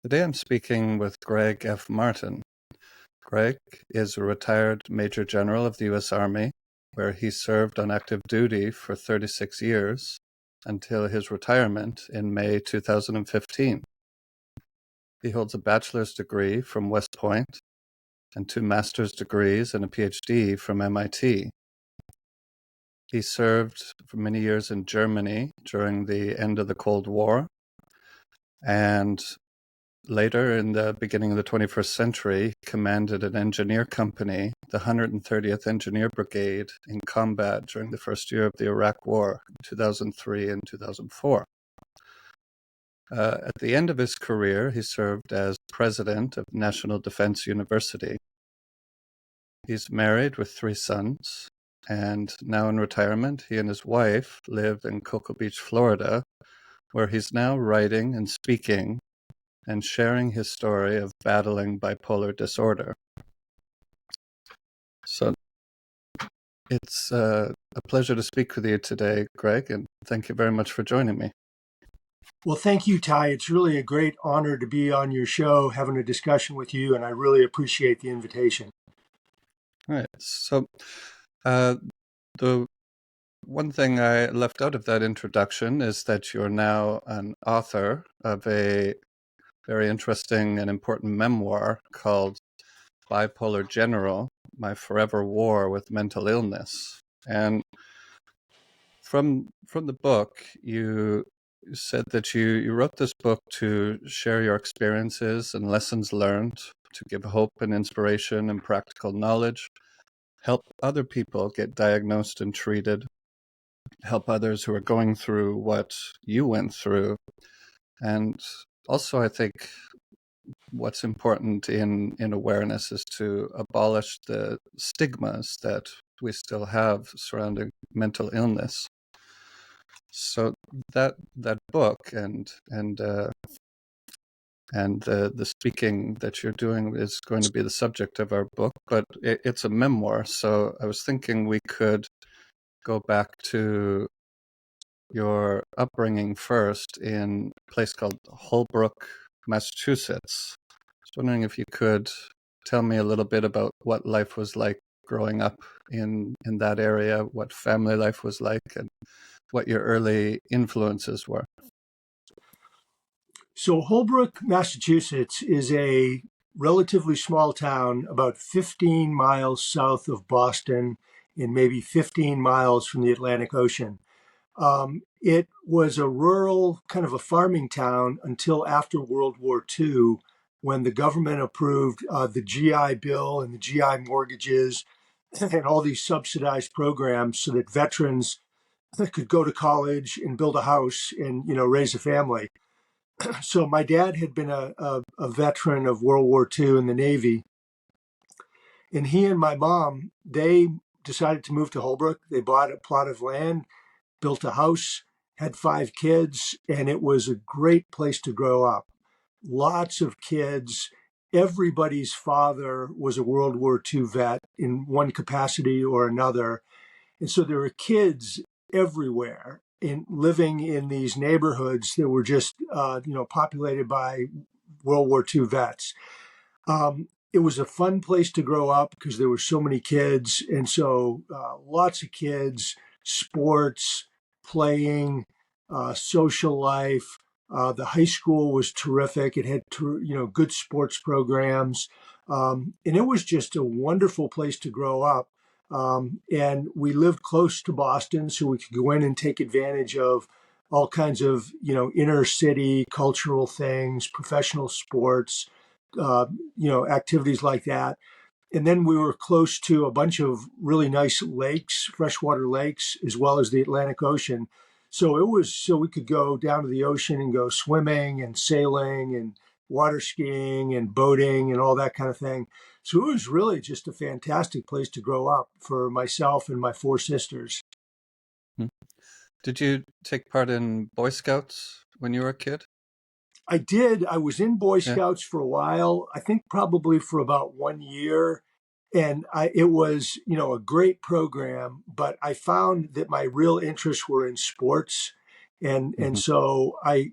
Today I'm speaking with Gregg F. Martin. Gregg is a retired Major General of the U.S. Army, where he served on active duty for 36 years until his retirement in May 2015. He holds a bachelor's degree from West Point and 2 master's degrees and a Ph.D. from MIT. He served for many years in Germany during the end of the Cold War, and later, in the beginning of the 21st century, commanded an engineer company, the 130th Engineer Brigade, in combat during the first year of the Iraq War, 2003 and 2004. At the end of his career, he served as president of National Defense University. He's married with 3 sons, and now in retirement, he and his wife live in Cocoa Beach, Florida, where he's now writing and speaking and sharing his story of battling bipolar disorder. So it's a pleasure to speak with you today, Gregg, and thank you very much for joining me. Well, thank you, Ty. It's really a great honor to be on your show, having a discussion with you, and I really appreciate the invitation. All right. So the one thing I left out of that introduction is that you're now an author of a very interesting and important memoir called Bipolar General, My Forever War with Mental Illness. And from the book, you said that you wrote this book to share your experiences and lessons learned, to give hope and inspiration and practical knowledge, help other people get diagnosed and treated, help others who are going through what you went through. And also, I think what's important in awareness is to abolish the stigmas that we still have surrounding mental illness. So that book and the speaking that you're doing is going to be the subject of our book, but it's a memoir. So I was thinking we could go back to your upbringing first in a place called Holbrook, Massachusetts. I was wondering if you could tell me a little bit about what life was like growing up in that area, what family life was like, and what your early influences were. So Holbrook, Massachusetts is a relatively small town about 15 miles south of Boston and maybe 15 miles from the Atlantic Ocean. It was a rural, kind of a farming town until after World War II, when the government approved the GI Bill and the GI mortgages and all these subsidized programs so that veterans could go to college and build a house and, raise a family. So my dad had been a veteran of World War II in the Navy, and he and my mom, they decided to move to Holbrook. They bought a plot of land, built a house, had 5 kids, and it was a great place to grow up. Lots of kids. Everybody's father was a World War II vet in one capacity or another. And so there were kids everywhere in living in these neighborhoods that were just, populated by World War II vets. It was a fun place to grow up because there were so many kids. And so lots of kids, sports, playing, social life. The high school was terrific. It had, good sports programs. And it was just a wonderful place to grow up. And we lived close to Boston, so we could go in and take advantage of all kinds of, inner city cultural things, professional sports, activities like that. And then we were close to a bunch of really nice lakes, freshwater lakes, as well as the Atlantic Ocean. So we could go down to the ocean and go swimming and sailing and water skiing and boating and all that kind of thing. So it was really just a fantastic place to grow up for myself and my 4 sisters. Did you take part in Boy Scouts when you were a kid? I did. I was in Boy Scouts for a while, I think probably for about 1 year. And it was, a great program, but I found that my real interests were in sports. And so I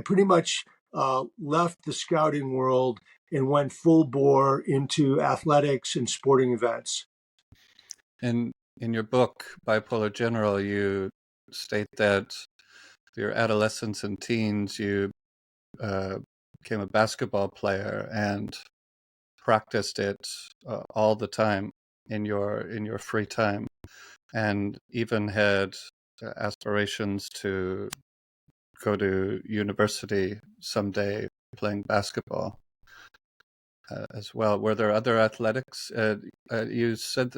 pretty much left the scouting world and went full bore into athletics and sporting events. In your book, Bipolar General, you state that your adolescence and teens, you uh, became a basketball player and practiced it all the time in your free time, and even had aspirations to go to university someday playing basketball as well. Were there other athletics? You said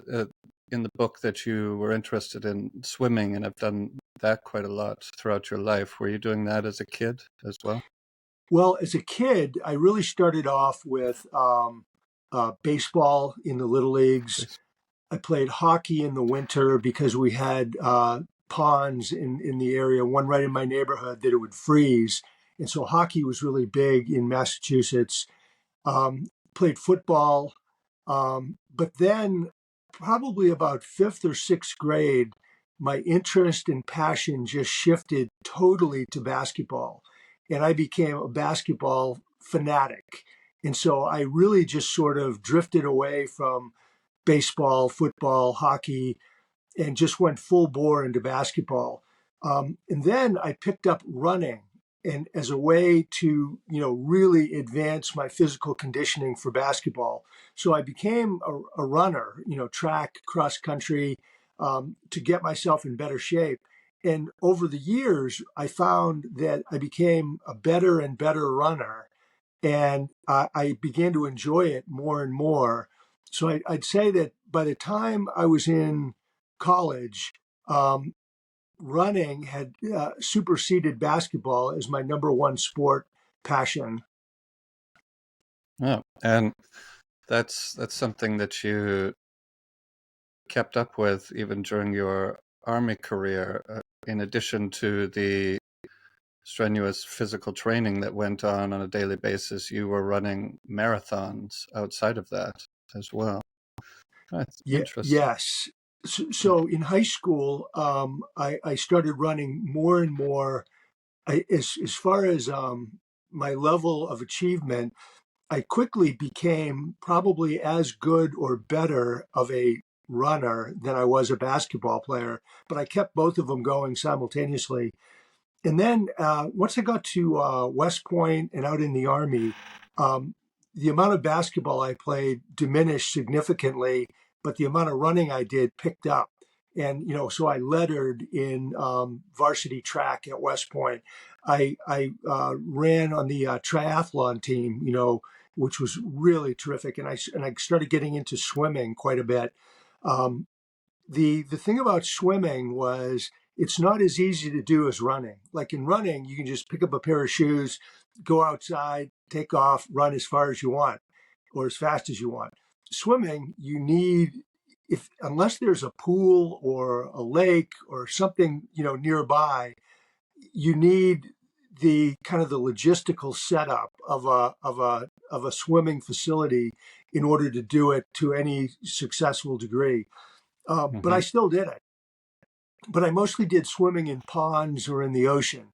in the book that you were interested in swimming and have done that quite a lot throughout your life. Were you doing that as a kid as well? Well, as a kid, I really started off with baseball in the little leagues. I played hockey in the winter because we had ponds in the area, one right in my neighborhood that it would freeze. And so hockey was really big in Massachusetts. Played football. But then, probably about fifth or sixth grade, my interest and passion just shifted totally to basketball. And I became a basketball fanatic. And so I really just sort of drifted away from baseball, football, hockey, and just went full bore into basketball. And then I picked up running, and as a way to really advance my physical conditioning for basketball. So I became a runner, track, cross country, to get myself in better shape. And over the years, I found that I became a better and better runner, and I began to enjoy it more and more. So I'd say that by the time I was in college, um, running had superseded basketball as my number one sport passion. Oh, and that's something that you kept up with even during your army career, in addition to the strenuous physical training that went on a daily basis. You were running marathons outside of that as well. That's Yeah, interesting. yes. So in high school, I started running more and more. As far as my level of achievement, I quickly became probably as good or better of a runner than I was a basketball player, but I kept both of them going simultaneously. And then once I got to West Point and out in the Army, um, the amount of basketball I played diminished significantly, but the amount of running I did picked up. And so I lettered in varsity track at West Point. I ran on the triathlon team, which was really terrific. And I started getting into swimming quite a bit. Um, the thing about swimming was it's not as easy to do as running. Like in running, you can just pick up a pair of shoes, go outside, take off, run as far as you want or as fast as you want. Swimming, you need, if unless there's a pool or a lake or something, nearby, you need the kind of the logistical setup of a swimming facility in order to do it to any successful degree. But I Hmm. still did it. But I mostly did swimming in ponds or in the ocean.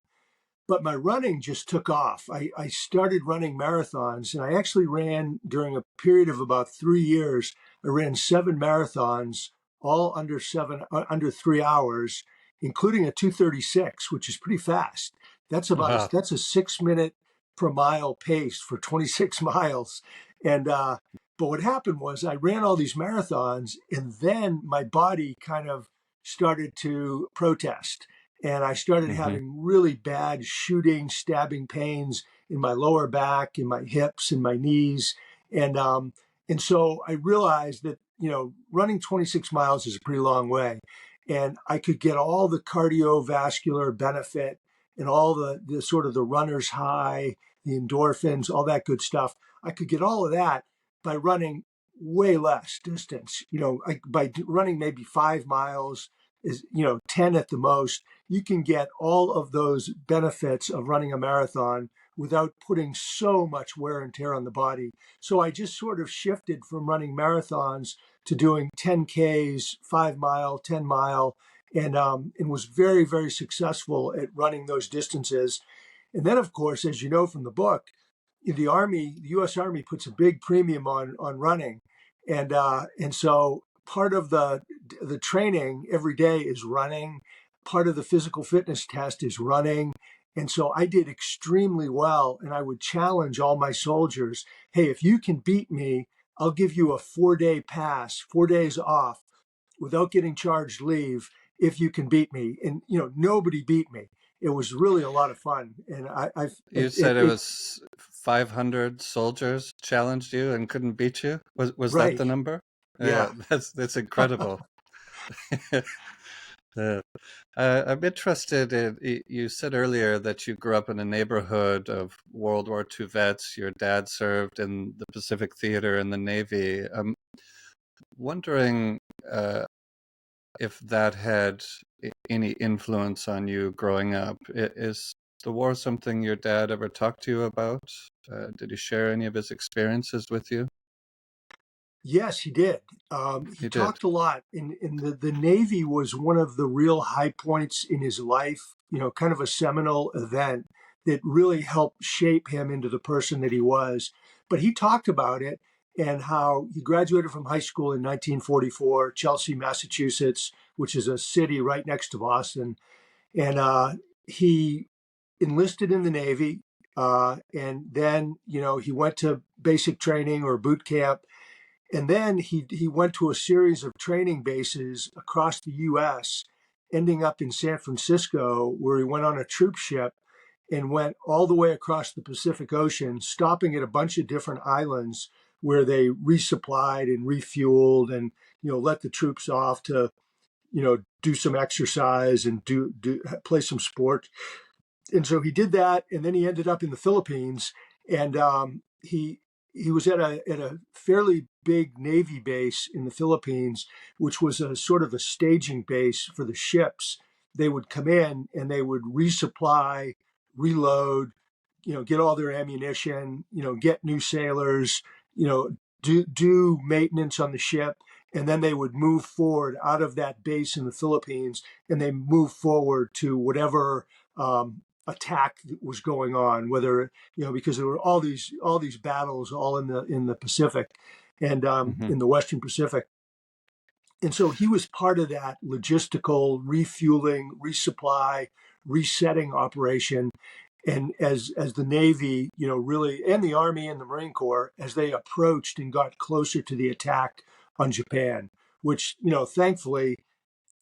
But my running just took off. I started running marathons, and I actually ran during a period of about 3 years. I ran 7 marathons, all under 3 hours, including a 2:36, which is pretty fast. Wow. That's a 6 minute per mile pace for 26 miles. And but what happened was I ran all these marathons, and then my body kind of started to protest, and I started Hmm. having really bad shooting, stabbing pains in my lower back, in my hips, in my knees, and um, and so I realized that running 26 miles is a pretty long way, and I could get all the cardiovascular benefit and all the sort of the runner's high, the endorphins, all that good stuff. I could get all of that by running way less distance. By running maybe 5 miles, is 10 at the most, you can get all of those benefits of running a marathon without putting so much wear and tear on the body. So I just sort of shifted from running marathons to doing 10Ks, 5 mile, 10 mile, and was very, very successful at running those distances. And then, of course, as you know from the book, the U.S. Army puts a big premium on running, and so part of the training every day is running. Part of the physical fitness test is running. And so I did extremely well, and I would challenge all my soldiers, hey, if you can beat me, I'll give you a 4-day pass, 4 days off without getting charged leave if you can beat me. And, nobody beat me. It was really a lot of fun. And You said it was 500 soldiers challenged you and couldn't beat you. Was that right. the number? Yeah, Yeah. that's incredible. Uh, I'm interested in, you said earlier that you grew up in a neighborhood of World War II vets. Your dad served in the Pacific Theater in the Navy. I'm wondering if that had any influence on you growing up. Is the war something your dad ever talked to you about? Did he share any of his experiences with you? Yes, he did. He He did. talked a lot. In the Navy was one of the real high points in his life, kind of a seminal event that really helped shape him into the person that he was. But he talked about it and how he graduated from high school in 1944, Chelsea, Massachusetts, which is a city right next to Boston. And he enlisted in the Navy. And then, he went to basic training or boot camp, and then he went to a series of training bases across the U.S., ending up in San Francisco, where he went on a troop ship and went all the way across the Pacific Ocean, stopping at a bunch of different islands where they resupplied and refueled and let the troops off to do some exercise and do play some sport. And so he did that, and then he ended up in the Philippines, and he was at a fairly big Navy base in the Philippines, which was a sort of a staging base for the ships. They would come in and they would resupply, reload, get all their ammunition, get new sailors, do maintenance on the ship, and then they would move forward out of that base in the Philippines, and they move forward to whatever attack that was going on, whether because there were all these battles all in the Pacific and Hmm. in the Western Pacific. And so he was part of that logistical refueling, resupply, resetting operation. And as the Navy, really, and the Army and the Marine Corps, as they approached and got closer to the attack on Japan, which, thankfully,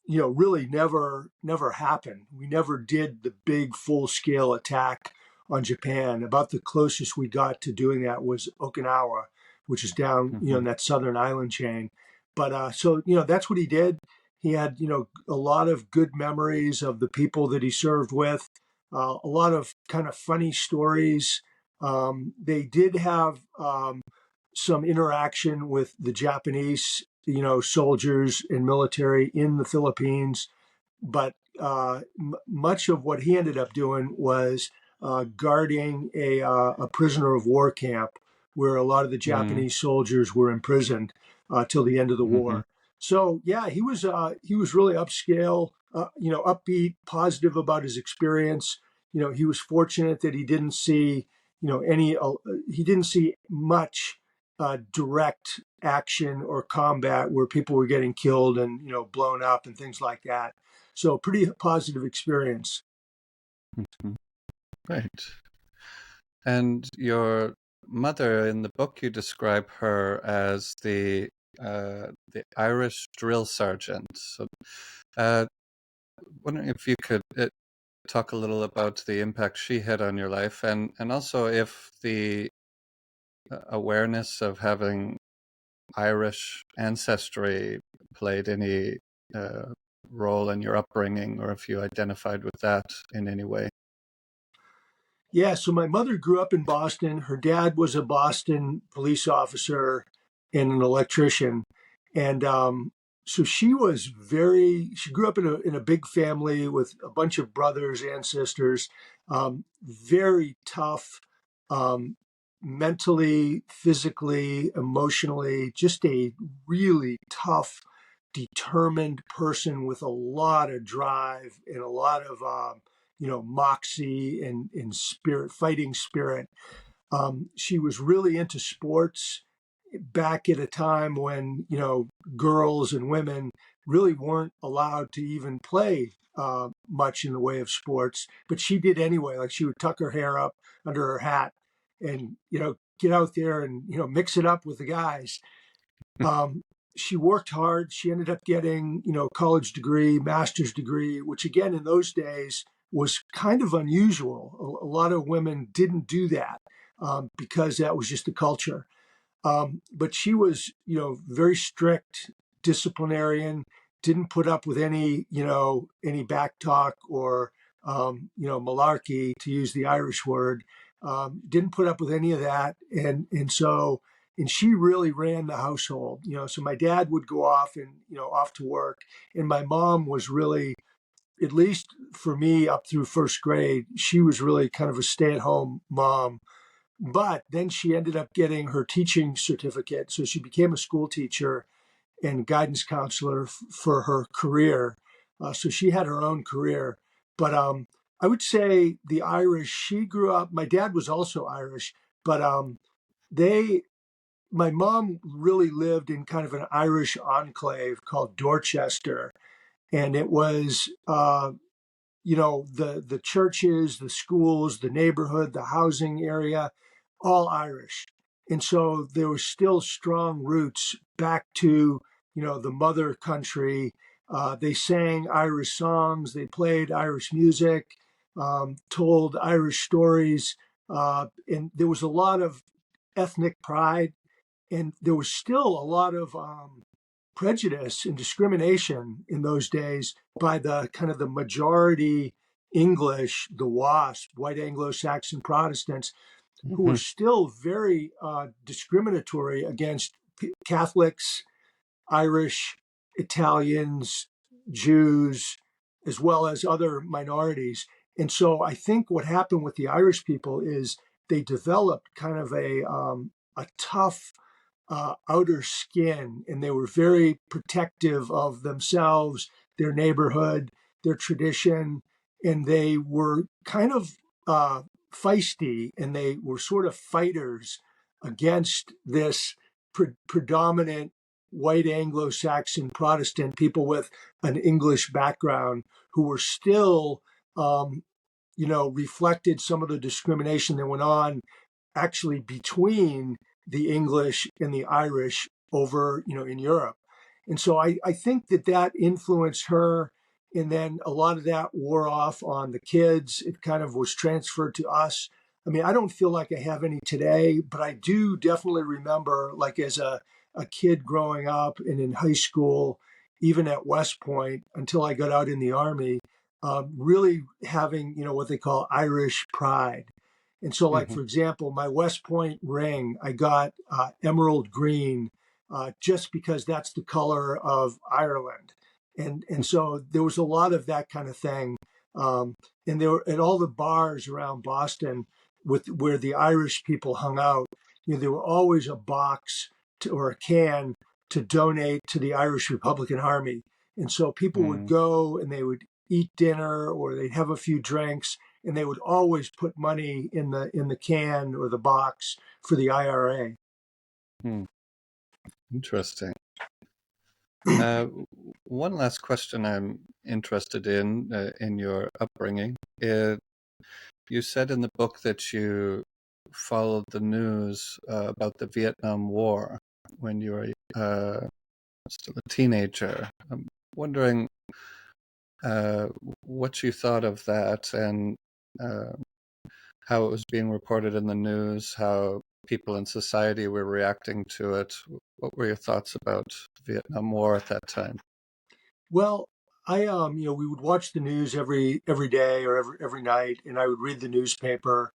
really never happened. We never did the big full scale attack on Japan. About the closest we got to doing that was Okinawa, which is down, Hmm. in that southern island chain. But so, that's what he did. He had, a lot of good memories of the people that he served with, a lot of kind of funny stories. They did have some interaction with the Japanese, soldiers and military in the Philippines, but much of what he ended up doing was guarding a prisoner of war camp where a lot of the Mm. Japanese soldiers were imprisoned till the end of the Hmm. war. So yeah, he was really upscale, upbeat, positive about his experience. He was fortunate that he didn't see, he didn't see much direct action or combat where people were getting killed and blown up and things like that. So pretty positive experience. Hmm. Great. And your mother, in the book, you describe her as the Irish drill sergeant. So, uh, wondering if you could talk a little about the impact she had on your life, and also if the awareness of having Irish ancestry played any uh, role in your upbringing, or if you identified with that in any way. Yeah, so my mother grew up in Boston. Her dad was a Boston police officer and an electrician. And so she grew up in a big family with a bunch of brothers and sisters, very tough, um, mentally, physically, emotionally, just a really tough, determined person with a lot of drive and a lot of moxie and spirit, fighting spirit. She was really into sports back at a time when, girls and women really weren't allowed to even play much in the way of sports, but she did anyway. Like she would tuck her hair up under her hat and, get out there and, mix it up with the guys. Um, she worked hard. She ended up getting, college degree, master's degree, which again, in those days was kind of unusual. A lot of women didn't do that because that was just the culture. But she was, very strict disciplinarian, didn't put up with any back talk or, malarkey, to use the Irish word. Didn't put up with any of that. And she really ran the household, so my dad would go off and, off to work. And my mom was really, at least for me up through first grade, she was really kind of a stay-at-home mom. But then she ended up getting her teaching certificate. So she became a school teacher and guidance counselor for her career. So she had her own career. But I would say the Irish, she grew up, my dad was also Irish, but they, my mom really lived in kind of an Irish enclave called Dorchester. And it was, the churches, the schools, the neighborhood, the housing area, all Irish. And so there were still strong roots back to, the mother country. They sang Irish songs, they played Irish music, told Irish stories. And there was a lot of ethnic pride. And there was still a lot of prejudice and discrimination in those days by the kind of the majority English, the WASP, white Anglo-Saxon Protestants, who were Mhm. still very discriminatory against Catholics, Irish, Italians, Jews, as well as other minorities. And so I think what happened with the Irish people is they developed kind of a tough outer skin, and they were very protective of themselves, their neighborhood, their tradition, and they were kind of feisty, and they were sort of fighters against this predominant white Anglo-Saxon Protestant people with an English background who were still, reflected some of the discrimination that went on actually between the English and the Irish over, in Europe. And so I think that influenced her. And then a lot of that wore off on the kids. It kind of was transferred to us. I mean, I don't feel like I have any today, but I do definitely remember, like as a kid growing up and in high school, even at West Point until I got out in the Army, really having, what they call Irish pride. And so, like, Mhm. for example, my West Point ring, I got emerald green just because that's the color of Ireland. And so there was a lot of that kind of thing. And there were at all the bars around Boston with where the Irish people hung out, there were always a box or a can to donate to the Irish Republican Army. And so people would Mm. go and they would eat dinner or they'd have a few drinks and they would always put money in the can or the box for the IRA. Mm. Interesting. One last question I'm interested in your upbringing. You said in the book that you followed the news about the Vietnam War when you were still a teenager. I'm wondering uh, what you thought of that and uh, how it was being reported in the news, how people in society were reacting to it. What were your thoughts about the Vietnam War at that time? Well, I we would watch the news every day or every night, and I would read the newspaper.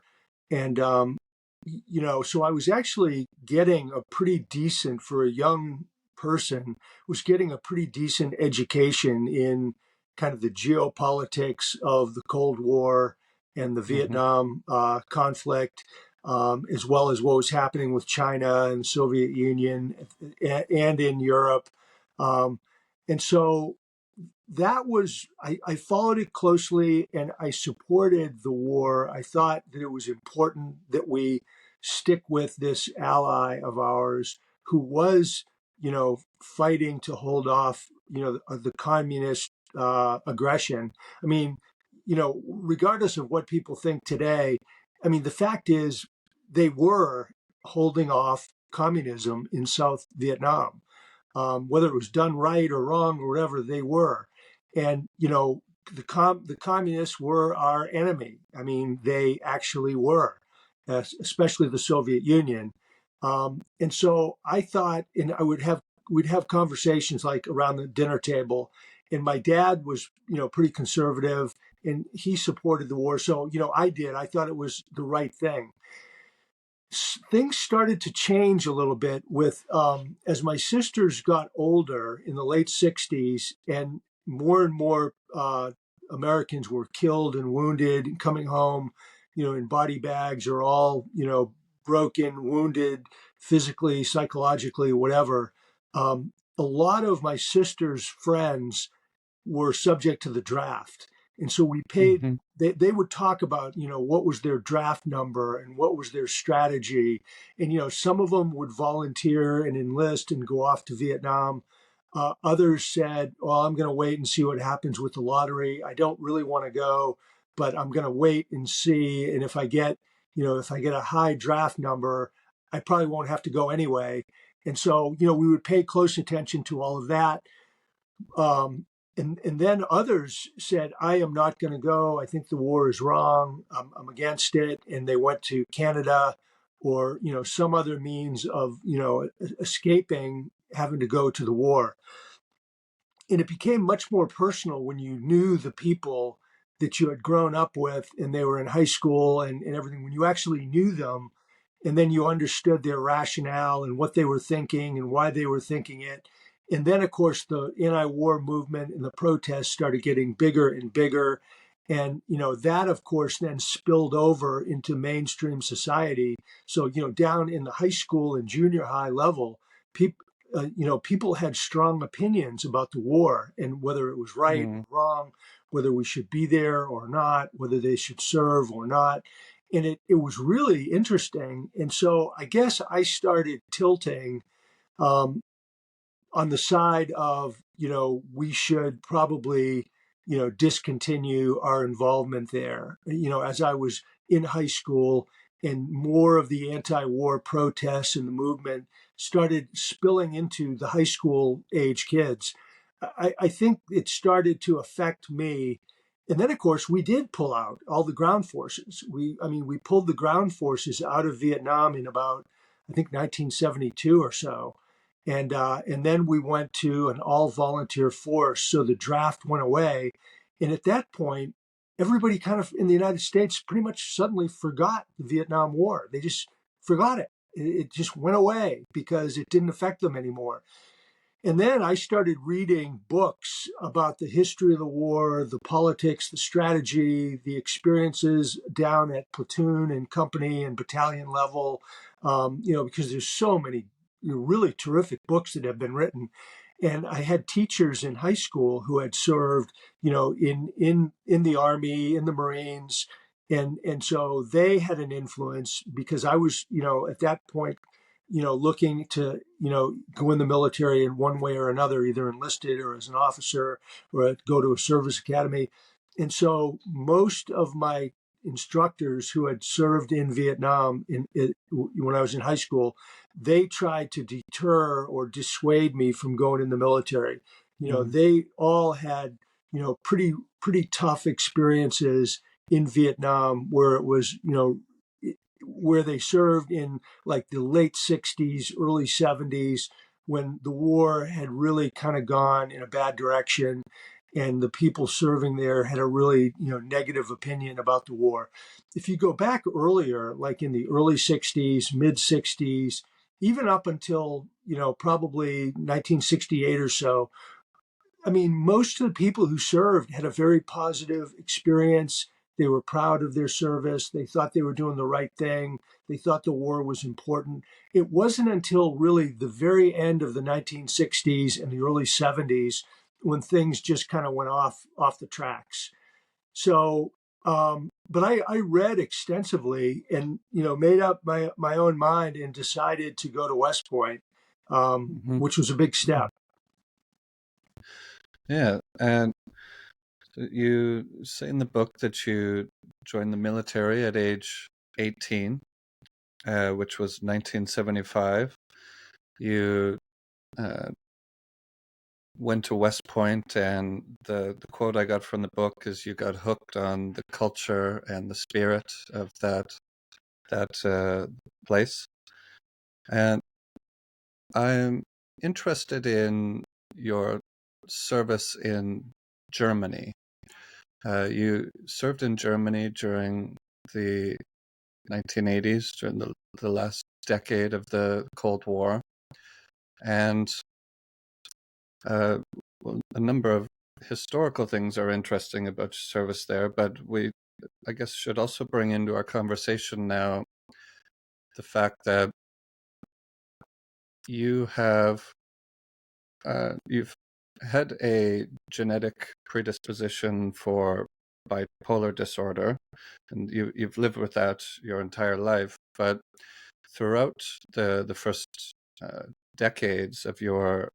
And, so I was actually getting a pretty decent, for a young person, was getting a pretty decent education in kind of the geopolitics of the Cold War and the Hmm. Vietnam conflict, as well as what was happening with China and the Soviet Union and in Europe. Um, and so that was, I followed it closely and I supported the war. I thought that it was important that we stick with this ally of ours who was, fighting to hold off, the communist aggression. I mean, regardless of what people think today, I mean, the fact is they were holding off communism in South Vietnam. Whether it was done right or wrong or whatever, they were. And the communists were our enemy. I mean, they actually were, especially the Soviet Union. And so I thought, and we'd have conversations like around the dinner table, and my dad was pretty conservative, and he supported the war. So I thought it was the right thing. Things started to change a little bit with as my sisters got older in the late 60s, and more Americans were killed and wounded and coming home, in body bags or all, broken, wounded, physically, psychologically, whatever. A lot of my sister's friends were subject to the draft. And so we paid, Hmm. they would talk about, what was their draft number and what was their strategy. And, some of them would volunteer and enlist and go off to Vietnam. Others said, well, I'm going to wait and see what happens with the lottery. I don't really want to go, but I'm going to wait and see. And if I get a high draft number, I probably won't have to go anyway. And so, we would pay close attention to all of that. And then others said, I am not going to go. I think the war is wrong. I'm against it. And they went to Canada or, some other means of, escaping having to go to the war. And it became much more personal when you knew the people that you had grown up with and they were in high school and everything. When you actually knew them and then you understood their rationale and what they were thinking and why they were thinking it. And then, of course, the anti-war movement and the protests started getting bigger and bigger. And, that, of course, then spilled over into mainstream society. So, down in the high school and junior high level, people had strong opinions about the war and whether it was right or Mm. wrong, whether we should be there or not, whether they should serve or not. And it was really interesting. And so I guess I started tilting um, on the side of, we should probably, discontinue our involvement there. As I was in high school and more of the anti-war protests and the movement started spilling into the high school age kids, I think it started to affect me. And then, of course, we did pull out all the ground forces. We pulled the ground forces out of Vietnam in about, I think, 1972 or so, and then we went to an all volunteer force. So the draft went away. And at that point, everybody kind of in the United States pretty much suddenly forgot the Vietnam War. They just forgot it. It just went away because it didn't affect them anymore. And then I started reading books about the history of the war, the politics, the strategy, the experiences down at platoon and company and battalion level, because there's so many really terrific books that have been written. And I had teachers in high school who had served, in the Army, in the Marines. And so they had an influence because I was, at that point, looking to, go in the military in one way or another, either enlisted or as an officer or go to a service academy. And so most of my instructors who had served in Vietnam when I was in high school, they tried to deter or dissuade me from going in the military. Mm. They all had, pretty tough experiences in Vietnam where it was, where they served in like the late 60s, early 70s, when the war had really kind of gone in a bad direction and the people serving there had a really negative opinion about the war. If you go back earlier, like in the early 60s, mid 60s, even up until probably 1968 or so, I mean, most of the people who served had a very positive experience. They were proud of their service. They thought they were doing the right thing. They thought the war was important. It wasn't until really the very end of the 1960s and the early 70s when things just kind of went off the tracks. So, but I read extensively and, made up my own mind and decided to go to West Point, Hmm. which was a big step. Yeah, and you say in the book that you joined the military at age 18, which was 1975. You uh, went to West Point, and the quote I got from the book is you got hooked on the culture and the spirit of that place. And I'm interested in your service in Germany. You served in Germany during the 1980s, during the last decade of the Cold War. And well, a number of historical things are interesting about your service there, but we, I guess, should also bring into our conversation now the fact that you you've had a genetic predisposition for bipolar disorder, and you've lived with that your entire life. But throughout the first decades of your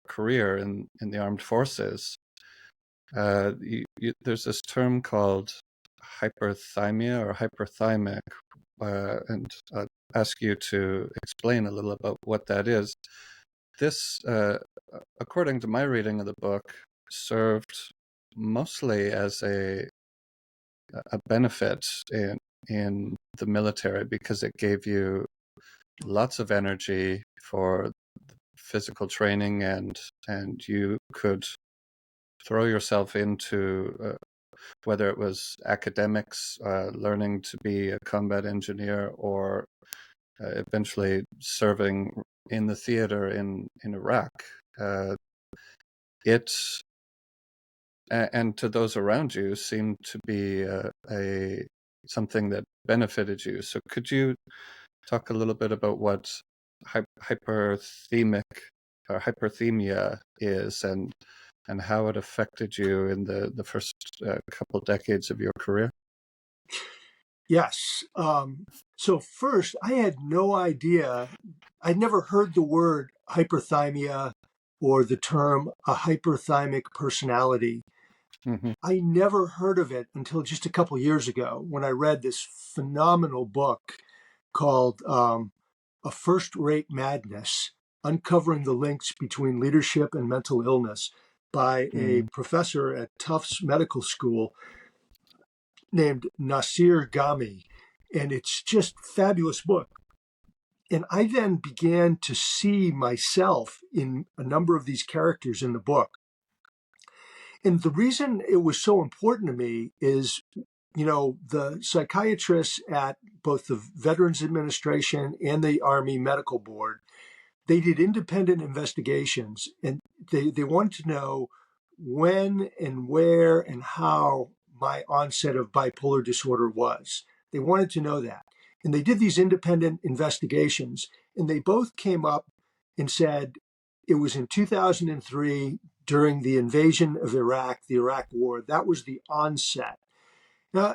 career in the armed forces, there's this term called hyperthymia or hyperthymic, and I'll ask you to explain a little about what that is. This, according to my reading of the book, served mostly as a benefit in the military because it gave you lots of energy for physical training, and you could throw yourself into whether it was academics, learning to be a combat engineer, or eventually serving in the theater in Iraq. Uh, it and to those around you seemed to be a something that benefited you. So could you talk a little bit about what hyperthemic or hyperthemia is, and how it affected you in the first couple decades of your career? Yes. So first, I had no idea. I'd never heard the word hyperthymia or the term a hyperthymic personality. Hmm. I never heard of it until just a couple years ago when I read this phenomenal book called A First Rate Madness: Uncovering the Links Between Leadership and Mental Illness by a Mm. professor at Tufts Medical School named Nasir Gami. And it's just a fabulous book. And I then began to see myself in a number of these characters in the book. And the reason it was so important to me is, the psychiatrists at both the Veterans Administration and the Army Medical Board, they did independent investigations, and they wanted to know when and where and how my onset of bipolar disorder was. They wanted to know that. And they did these independent investigations, and they both came up and said it was in 2003 during the invasion of Iraq, the Iraq War. That was the onset.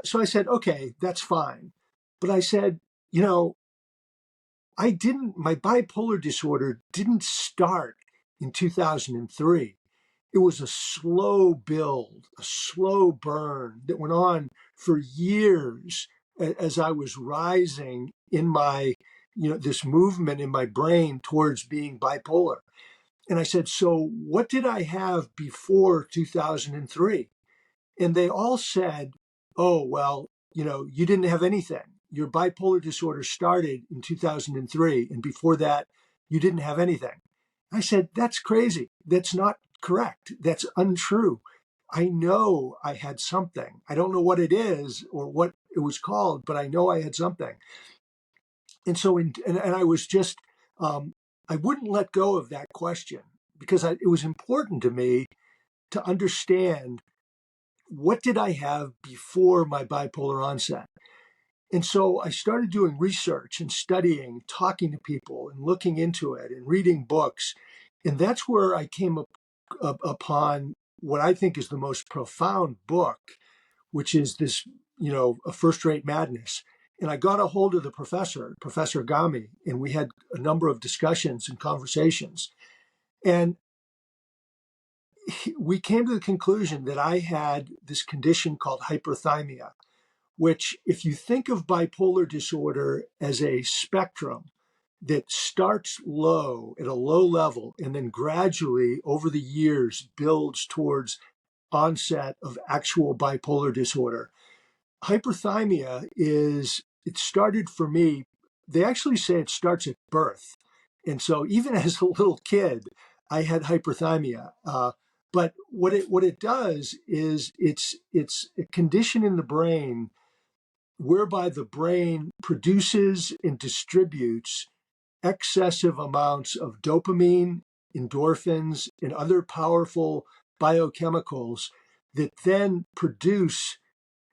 So I said, okay, that's fine. But I said, my bipolar disorder didn't start in 2003. It was a slow build, a slow burn that went on for years as I was rising in my, this movement in my brain towards being bipolar. And I said, so what did I have before 2003? And they all said, oh, well, you didn't have anything. Your bipolar disorder started in 2003. And before that, you didn't have anything. I said, that's crazy. That's not correct. That's untrue. I know I had something. I don't know what it is or what it was called, but I know I had something. And so, and I was just, I wouldn't let go of that question because it was important to me to understand what did I have before my bipolar onset. And so I started doing research and studying, talking to people and looking into it and reading books. And that's where I came upon what I think is the most profound book, which is this, a first-rate madness. And I got a hold of the professor, Professor Gami, and we had a number of discussions and conversations. And we came to the conclusion that I had this condition called hyperthymia, which, if you think of bipolar disorder as a spectrum that starts low at a low level and then gradually over the years builds towards onset of actual bipolar disorder, hyperthymia it started for me. They actually say it starts at birth. And so even as a little kid, I had hyperthymia. But what it does is it's a condition in the brain whereby the brain produces and distributes excessive amounts of dopamine, endorphins, and other powerful biochemicals that then produce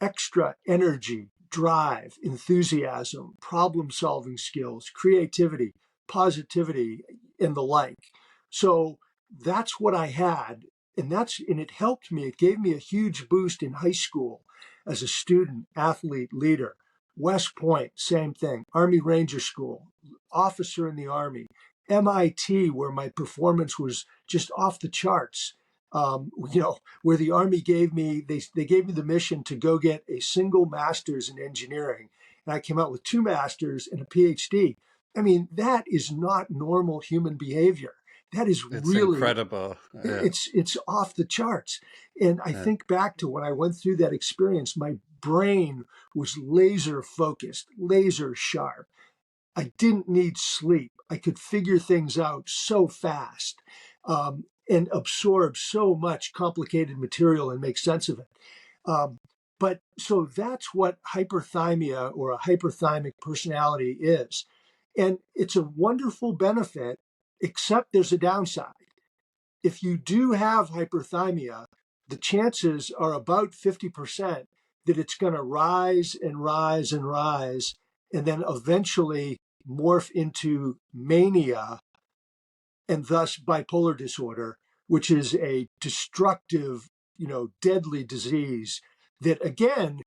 extra energy, drive, enthusiasm, problem solving skills, creativity, positivity, and the like. So that's what I had. And it helped me. It gave me a huge boost in high school as a student, athlete, leader. West Point, same thing. Army Ranger School, officer in the Army. MIT, where my performance was just off the charts. Where the Army they gave me the mission to go get a single master's in engineering. And I came out with 2 masters and a PhD. I mean, that is not normal human behavior. That is It's really, incredible. Yeah. it's off the charts. And I Yeah. think back to when I went through that experience, my brain was laser focused, laser sharp. I didn't need sleep. I could figure things out so fast, and absorb so much complicated material and make sense of it. Um, but so that's what hyperthymia or a hyperthymic personality is. And it's a wonderful benefit, except there's a downside. If you do have hyperthymia, the chances are about 50% that it's going to rise and rise and rise, and then eventually morph into mania and thus bipolar disorder, which is a destructive, deadly disease that, again,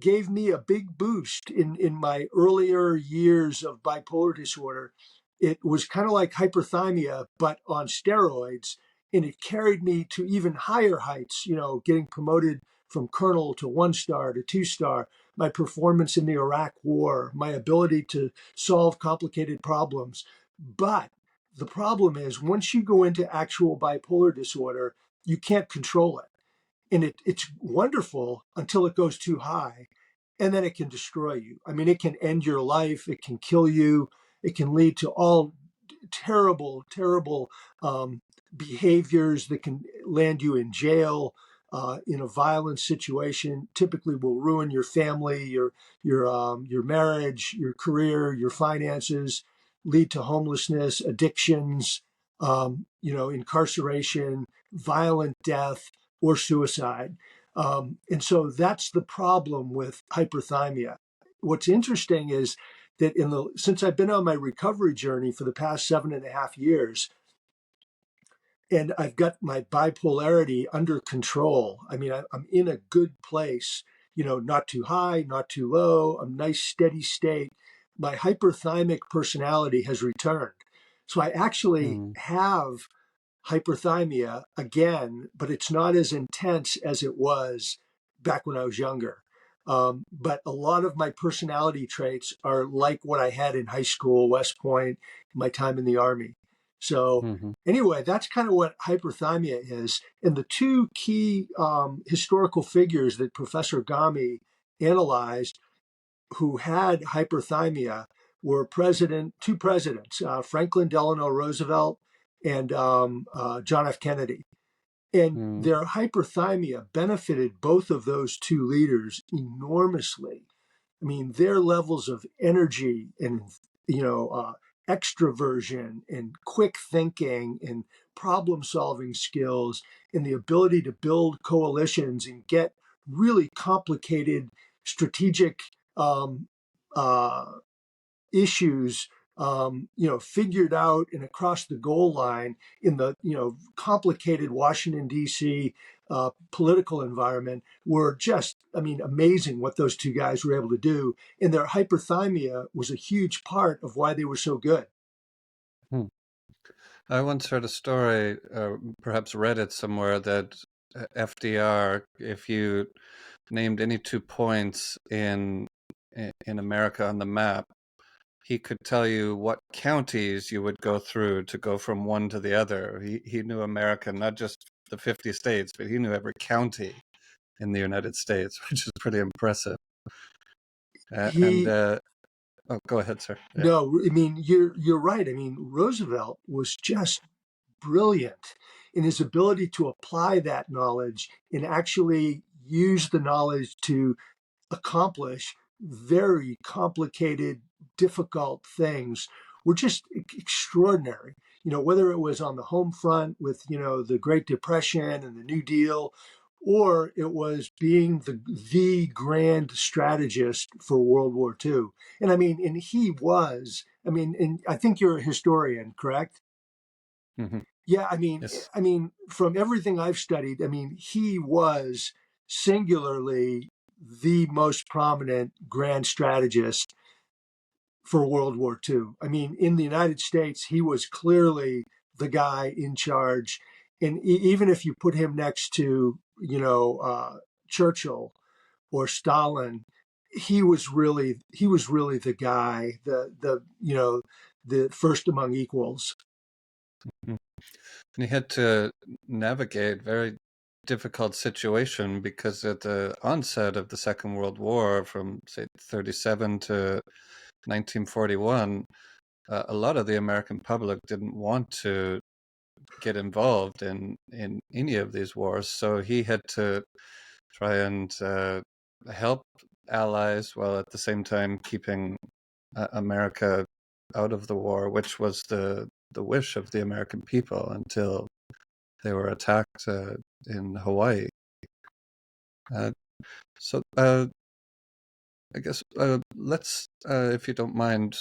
gave me a big boost in my earlier years of bipolar disorder. It was kind of like hyperthymia, but on steroids. And it carried me to even higher heights, getting promoted from colonel to 1-star to 2-star, my performance in the Iraq War, my ability to solve complicated problems. But the problem is, once you go into actual bipolar disorder, you can't control it. And it's wonderful until it goes too high, and then it can destroy you. I mean, it can end your life, it can kill you, it can lead to all terrible, terrible behaviors that can land you in jail, in a violent situation. Typically, will ruin your family, your marriage, your career, your finances, lead to homelessness, addictions, incarceration, violent death, or suicide. And so that's the problem with hyperthymia. What's interesting is that since I've been on my recovery journey for the past 7.5 years, and I've got my bipolarity under control. I mean, I'm in a good place, not too high, not too low, a nice steady state. My hyperthymic personality has returned. So I actually Mm. have hyperthymia again, but it's not as intense as it was back when I was younger. But a lot of my personality traits are like what I had in high school, West Point, my time in the Army. So Hmm. anyway, that's kind of what hyperthymia is. And the 2 key historical figures that Professor Gami analyzed who had hyperthymia were 2 presidents, Franklin Delano Roosevelt and John F. Kennedy. And Mm. their hyperthymia benefited both of those 2 leaders enormously. I mean, their levels of energy and, extroversion and quick thinking and problem solving skills and the ability to build coalitions and get really complicated strategic um, uh, issues figured out and across the goal line in the complicated Washington D.C. political environment were just, I mean, amazing what those two guys were able to do. And their hyperthymia was a huge part of why they were so good. Hmm. I once heard a story, perhaps read it somewhere, that FDR, if you named any 2 points in America on the map, he could tell you what counties you would go through to go from one to the other. He knew America, not just the 50 states, but he knew every county in the United States, which is pretty impressive. And He oh, go ahead, sir. Yeah. No, I mean you're right. I mean Roosevelt was just brilliant in his ability to apply that knowledge and actually use the knowledge to accomplish very complicated, difficult things were just extraordinary. You know, whether it was on the home front with, you know, the Great Depression and the New Deal, or it was being the grand strategist for World War II. And I mean, and he was, I mean, and I think you're a historian, correct? Hmm. Yeah, Yes. I mean, from everything I've studied, I mean, he was singularly the most prominent grand strategist for World War II. I mean, in the United States, he was clearly the guy in charge. And even if you put him next to, Churchill or Stalin, he was really the guy, the first among equals. Mhm. And he had to navigate very difficult situation because at the onset of the Second World War, from say 37 to 1941, a lot of the American public didn't want to get involved in any of these wars, so he had to try and help allies while at the same time keeping America out of the war, which was the wish of the American people until they were attacked in Hawaii. Uh, so I guess let's, if you don't mind,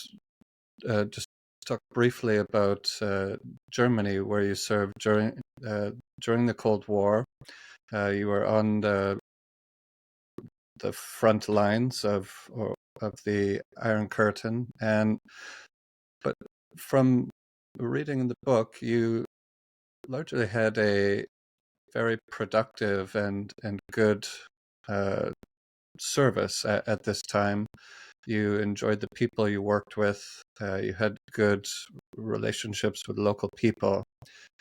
just talk briefly about Germany, where you served during the Cold War. You were on the front lines of the Iron Curtain, and but from reading in the book, you largely had a very productive and good uh, service at this time. You enjoyed the people you worked with. You had good relationships with local people,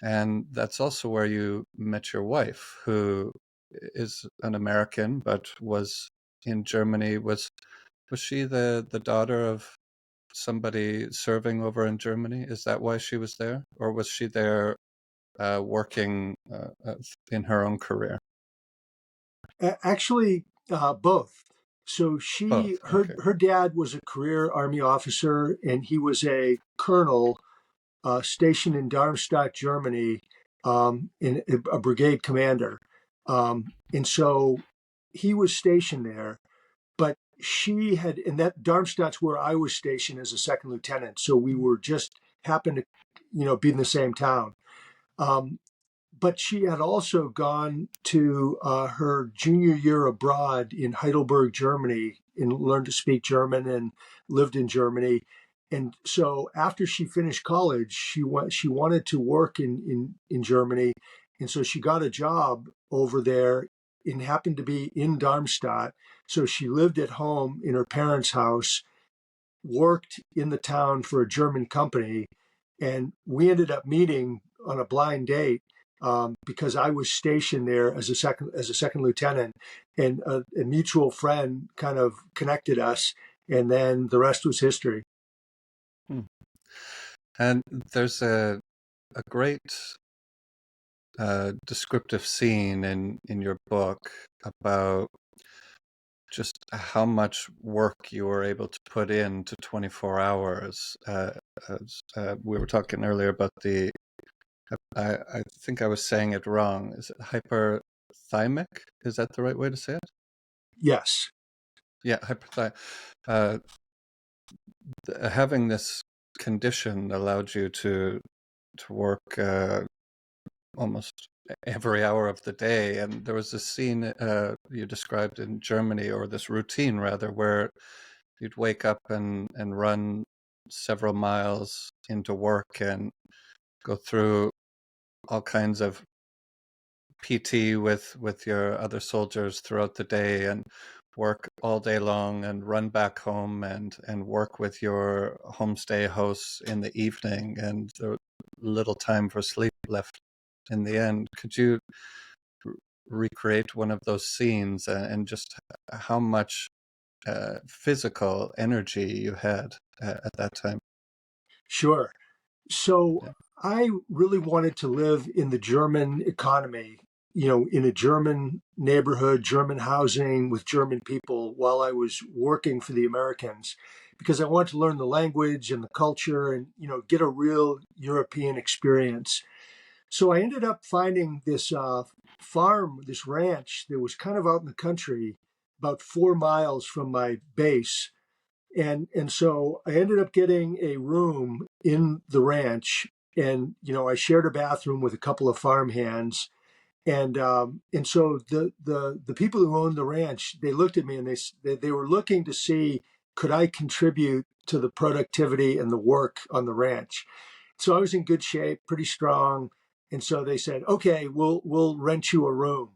and that's also where you met your wife, who is an American but was in Germany. Was she the daughter of somebody serving over in Germany? Is that why she was there, or was she there working in her own career? Actually, both. So Both. Okay. her dad was a career Army officer, and he was a colonel stationed in Darmstadt, Germany, in a brigade commander. And so he was stationed there, but she had, and that Darmstadt's where I was stationed as a second lieutenant. So we were just happened to, be in the same town. Um, but she had also gone to her junior year abroad in Heidelberg, Germany, and learned to speak German and lived in Germany. And so after she finished college, she wanted to work in Germany. And so she got a job over there and happened to be in Darmstadt. So she lived at home in her parents' house, worked in the town for a German company, and we ended up meeting on a blind date because I was stationed there as a second lieutenant, and a mutual friend kind of connected us, and then the rest was history. Hmm. And there's a great descriptive scene in your book about just how much work you were able to put into 24 hours. We were talking earlier about I think I was saying it wrong. Is it hyperthymic? Is that the right way to say it? Yes. Yeah, hyperthymic. Uh, Having this condition allowed you to work almost every hour of the day. And there was this scene you described in Germany, or this routine rather, where you'd wake up and run several miles into work and go through all kinds of PT with your other soldiers throughout the day, and work all day long and run back home and work with your homestay hosts in the evening, and there little time for sleep left in the end. Could you recreate one of those scenes, and just how much physical energy you had at that time? Sure. So Yeah. I really wanted to live in the German economy, you know, in a German neighborhood, German housing with German people while I was working for the Americans, because I wanted to learn the language and the culture and, you know, get a real European experience. So I ended up finding this farm, this ranch that was kind of out in the country, about 4 miles from my base. And so I ended up getting a room in the ranch, and you know I shared a bathroom with a couple of farm hands, and so the people who owned the ranch, they looked at me and they were looking to see, could I contribute to the productivity and the work on the ranch. So I was in good shape, pretty strong, and so they said, okay, we'll rent you a room,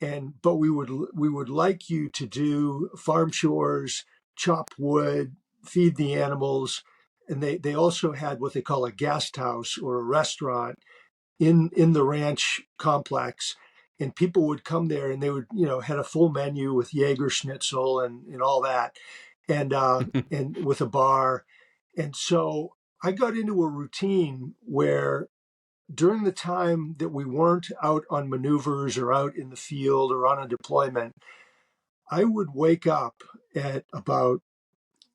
and but we would like you to do farm chores, chop wood, feed the animals, and they also had what they call a guest house or a restaurant in the ranch complex, and people would come there and they would, you know, had a full menu with Jaeger schnitzel and all that, and with a bar. And so I got into a routine where during the time that we weren't out on maneuvers or out in the field or on a deployment, I would wake up at about,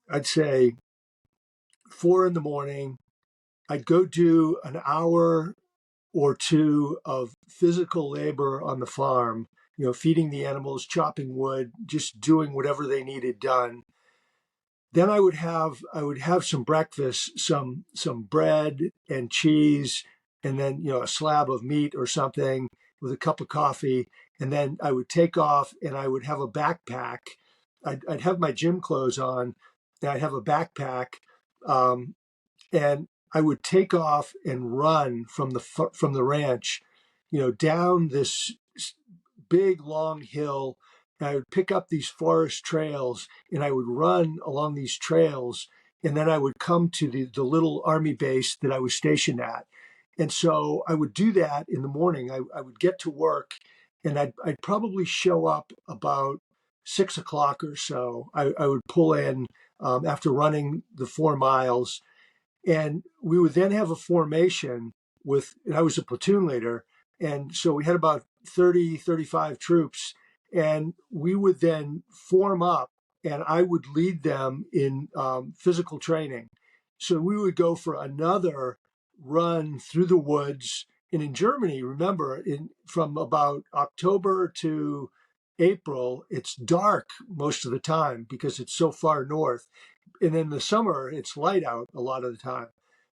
I'd say, 4 in the morning. I'd go do an hour or two of physical labor on the farm, you know, feeding the animals, chopping wood, just doing whatever they needed done. Then I would have some breakfast, some bread and cheese, and then, you know, a slab of meat or something with a cup of coffee. And then I would take off and I would have a backpack. I'd have my gym clothes on, and I'd have a backpack, um, and I would take off and run from the ranch, you know, down this big long hill. And I would pick up these forest trails and I would run along these trails. And then I would come to the little army base that I was stationed at. And so I would do that in the morning. I would get to work, and I'd probably show up about 6 o'clock or so. I would pull in after running the 4 miles, and we would then have a formation with, and I was a platoon leader. And so we had about 30, 35 troops. And we would then form up, and I would lead them in physical training. So we would go for another run through the woods. And in Germany, remember, from about October to April, it's dark most of the time because it's so far north, and in the summer it's light out a lot of the time.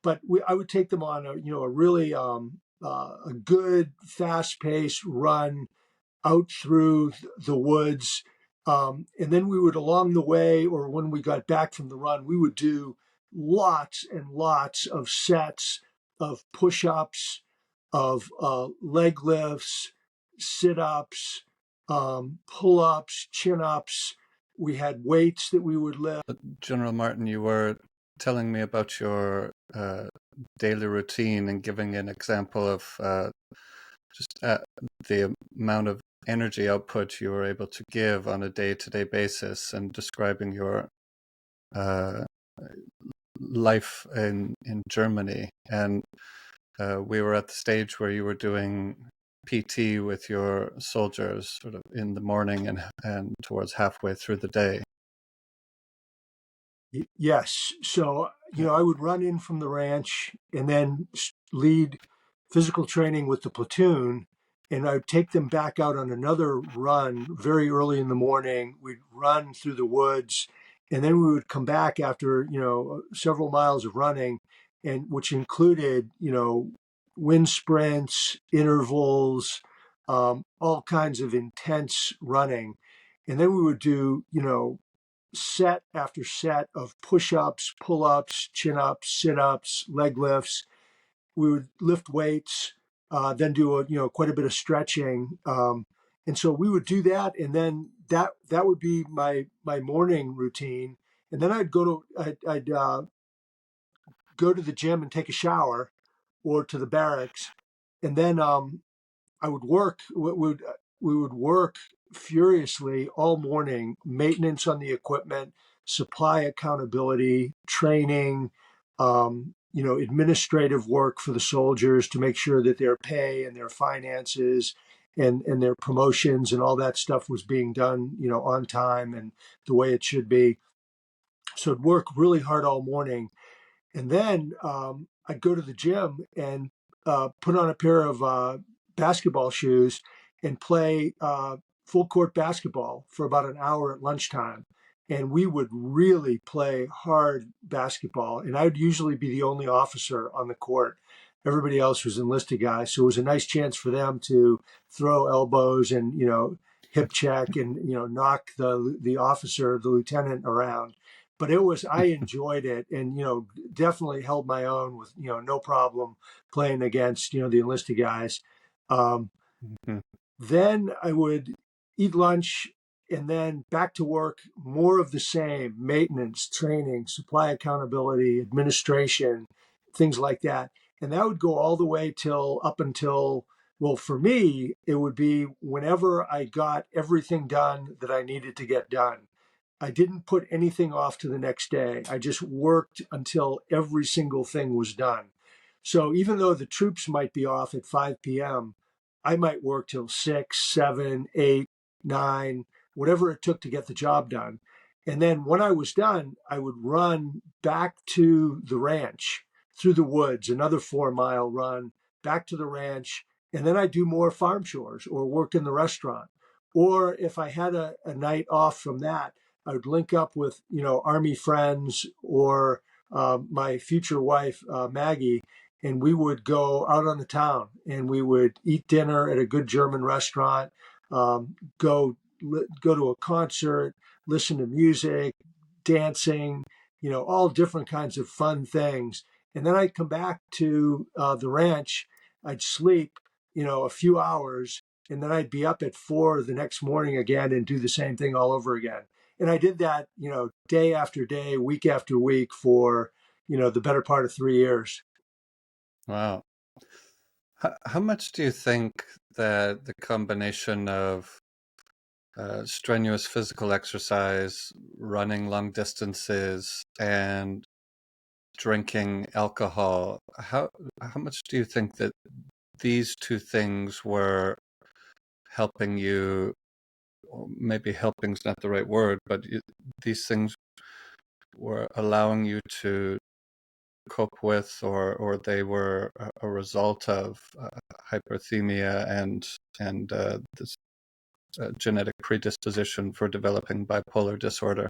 But I would take them on a really a good fast paced run out through the woods, and then we would, along the way or when we got back from the run, we would do lots and lots of sets of push-ups, of leg lifts, sit-ups, pull-ups, chin-ups. We had weights that we would lift. General Martin, you were telling me about your daily routine and giving an example of just the amount of energy output you were able to give on a day-to-day basis, and describing your uh, life in Germany. And we were at the stage where you were doing PT with your soldiers sort of in the morning and towards halfway through the day. Yes. So, you Yeah. know, I would run in from the ranch and then lead physical training with the platoon. And I'd take them back out on another run very early in the morning. We'd run through the woods, and then we would come back after, you know, several miles of running, and which included, you know, wind sprints, intervals, all kinds of intense running. And then we would do, set after set of push-ups, pull-ups, chin-ups, sit-ups, leg lifts. We would lift weights, then do quite a bit of stretching, and so we would do that, and then that would be my morning routine, and then I'd go to the gym and take a shower, or to the barracks, and then I would work. We would work furiously all morning, maintenance on the equipment, supply accountability, training, administrative work for the soldiers to make sure that their pay and their finances and their promotions and all that stuff was being done, on time and the way it should be. So I'd work really hard all morning, and then I'd go to the gym and put on a pair of basketball shoes and play full court basketball for about an hour at lunchtime. And we would really play hard basketball. And I would usually be the only officer on the court. Everybody else was enlisted guys. So it was a nice chance for them to throw elbows and, hip check and, knock the officer, the lieutenant around. But I enjoyed it, and definitely held my own with no problem playing against the enlisted guys. Um, Mhm. then I would eat lunch and then back to work, more of the same: maintenance, training, supply accountability, administration, things like that. And that would go all the way up until, well, for me, it would be whenever I got everything done that I needed to get done. I didn't put anything off to the next day. I just worked until every single thing was done. So even though the troops might be off at 5 p.m., I might work till 6, 7, 8, 9, whatever it took to get the job done. And then when I was done, I would run back to the ranch through the woods, another 4 mile run back to the ranch. And then I'd do more farm chores or work in the restaurant. Or if I had a night off from that, I would link up with, Army friends or my future wife, Maggie, and we would go out on the town and we would eat dinner at a good German restaurant, go to a concert, listen to music, dancing, all different kinds of fun things. And then I'd come back to the ranch. I'd sleep, a few hours, and then I'd be up at 4 the next morning again and do the same thing all over again. And I did that, day after day, week after week for, the better part of 3 years. Wow. How much do you think that the combination of strenuous physical exercise, running long distances, and drinking alcohol, how much do you think that these two things were helping you, or maybe helping's not the right word, but these things were allowing you to cope with, or they were a result of hyperthemia and this genetic predisposition for developing bipolar disorder?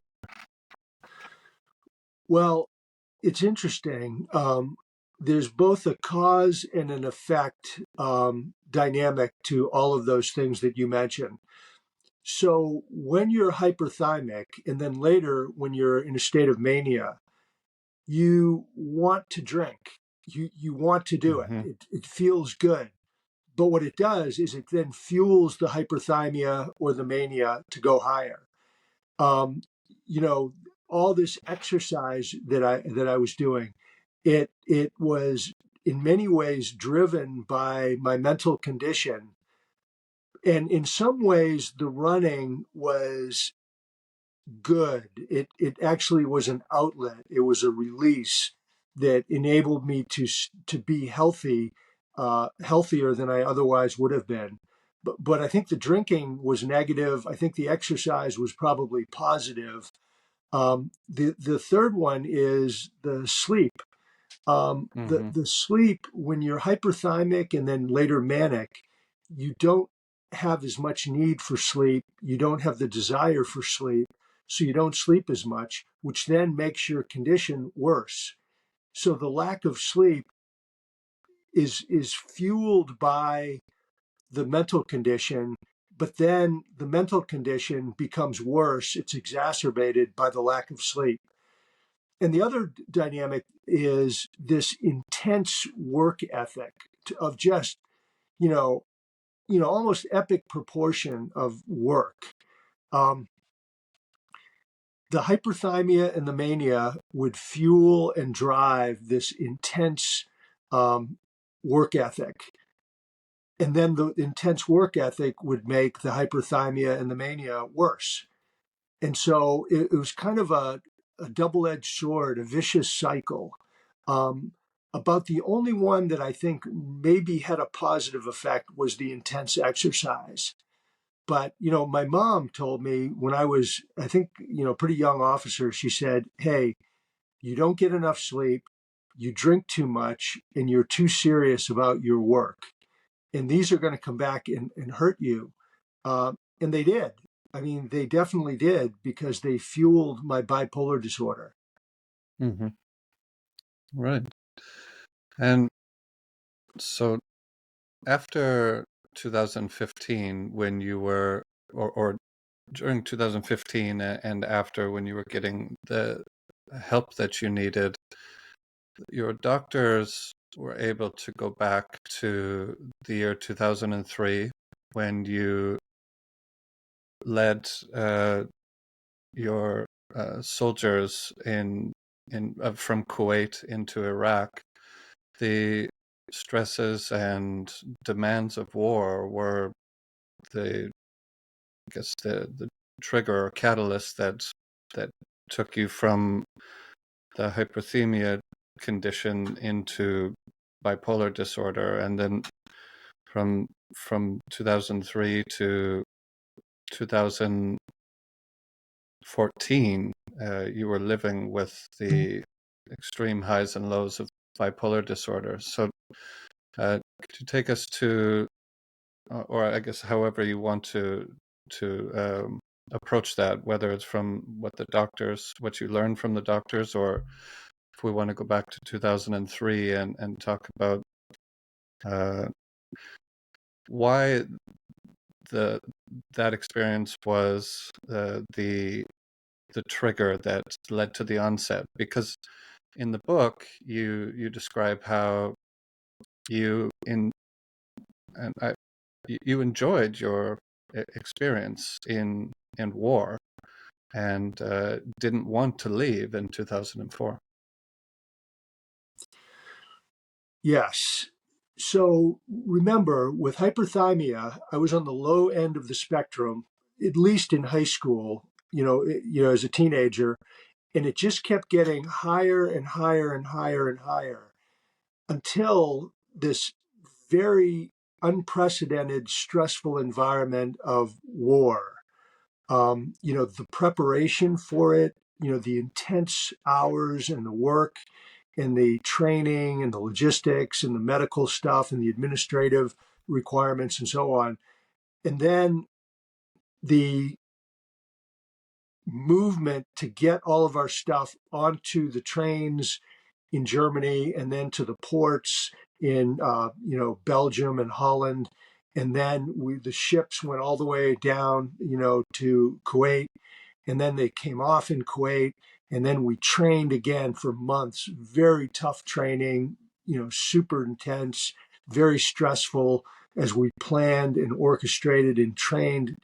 Well, it's interesting. There's both a cause and an effect dynamic to all of those things that you mentioned. So when you're hyperthymic, and then later when you're in a state of mania, you want to drink. You want to do it. Hmm. It feels good. But what it does is it then fuels the hyperthymia or the mania to go higher. Um, you know, all this exercise that I was doing, it was in many ways driven by my mental condition. And in some ways, the running was good. It actually was an outlet. It was a release that enabled me to be healthy, healthier than I otherwise would have been. But I think the drinking was negative. I think the exercise was probably positive. The third one is the sleep. Hmm. The sleep, when you're hyperthymic and then later manic, you don't have as much need for sleep. You don't have the desire for sleep. So you don't sleep as much, which then makes your condition worse. So the lack of sleep is fueled by the mental condition, but then the mental condition becomes worse. It's exacerbated by the lack of sleep. And the other dynamic is this intense work ethic of just, you know, almost epic proportion of work. Um, the hyperthymia and the mania would fuel and drive this intense work ethic. And then the intense work ethic would make the hyperthymia and the mania worse. And so it was kind of a double-edged sword, a vicious cycle. Um, about the only one that I think maybe had a positive effect was the intense exercise. But, my mom told me when I was, I think, pretty young officer, she said, hey, you don't get enough sleep, you drink too much, and you're too serious about your work. And these are going to come back and hurt you. And they did. I mean, they definitely did because they fueled my bipolar disorder. Mm-hmm. Right. And so after 2015, when you were, or during 2015 and after, when you were getting the help that you needed, your doctors were able to go back to the year 2003 when you led your soldiers from Kuwait into Iraq. The stresses and demands of war were the I guess the trigger or catalyst that took you from the hyperthemia condition into bipolar disorder, and then from 2003 to 2014, you were living with the extreme highs and lows of bipolar disorder. So, could you take us to, or I guess however you want to approach that, whether it's from what you learned from the doctors, or if we want to go back to 2003 and talk about uh, why that experience was the trigger that led to the onset. Because in the book you describe how you in and I you enjoyed your experience in war and didn't want to leave in 2004. Yes. So remember, with hyperthymia, I was on the low end of the spectrum, at least in high school, as a teenager, and it just kept getting higher and higher and higher and higher until this very unprecedented, stressful environment of war. The preparation for it, the intense hours and the work and the training and the logistics and the medical stuff and the administrative requirements and so on. And then the movement to get all of our stuff onto the trains in Germany and then to the ports in Belgium and Holland, and then the ships went all the way down to Kuwait, and then they came off in Kuwait, and then we trained again for months. Very tough training, super intense, very stressful as we planned and orchestrated and trained,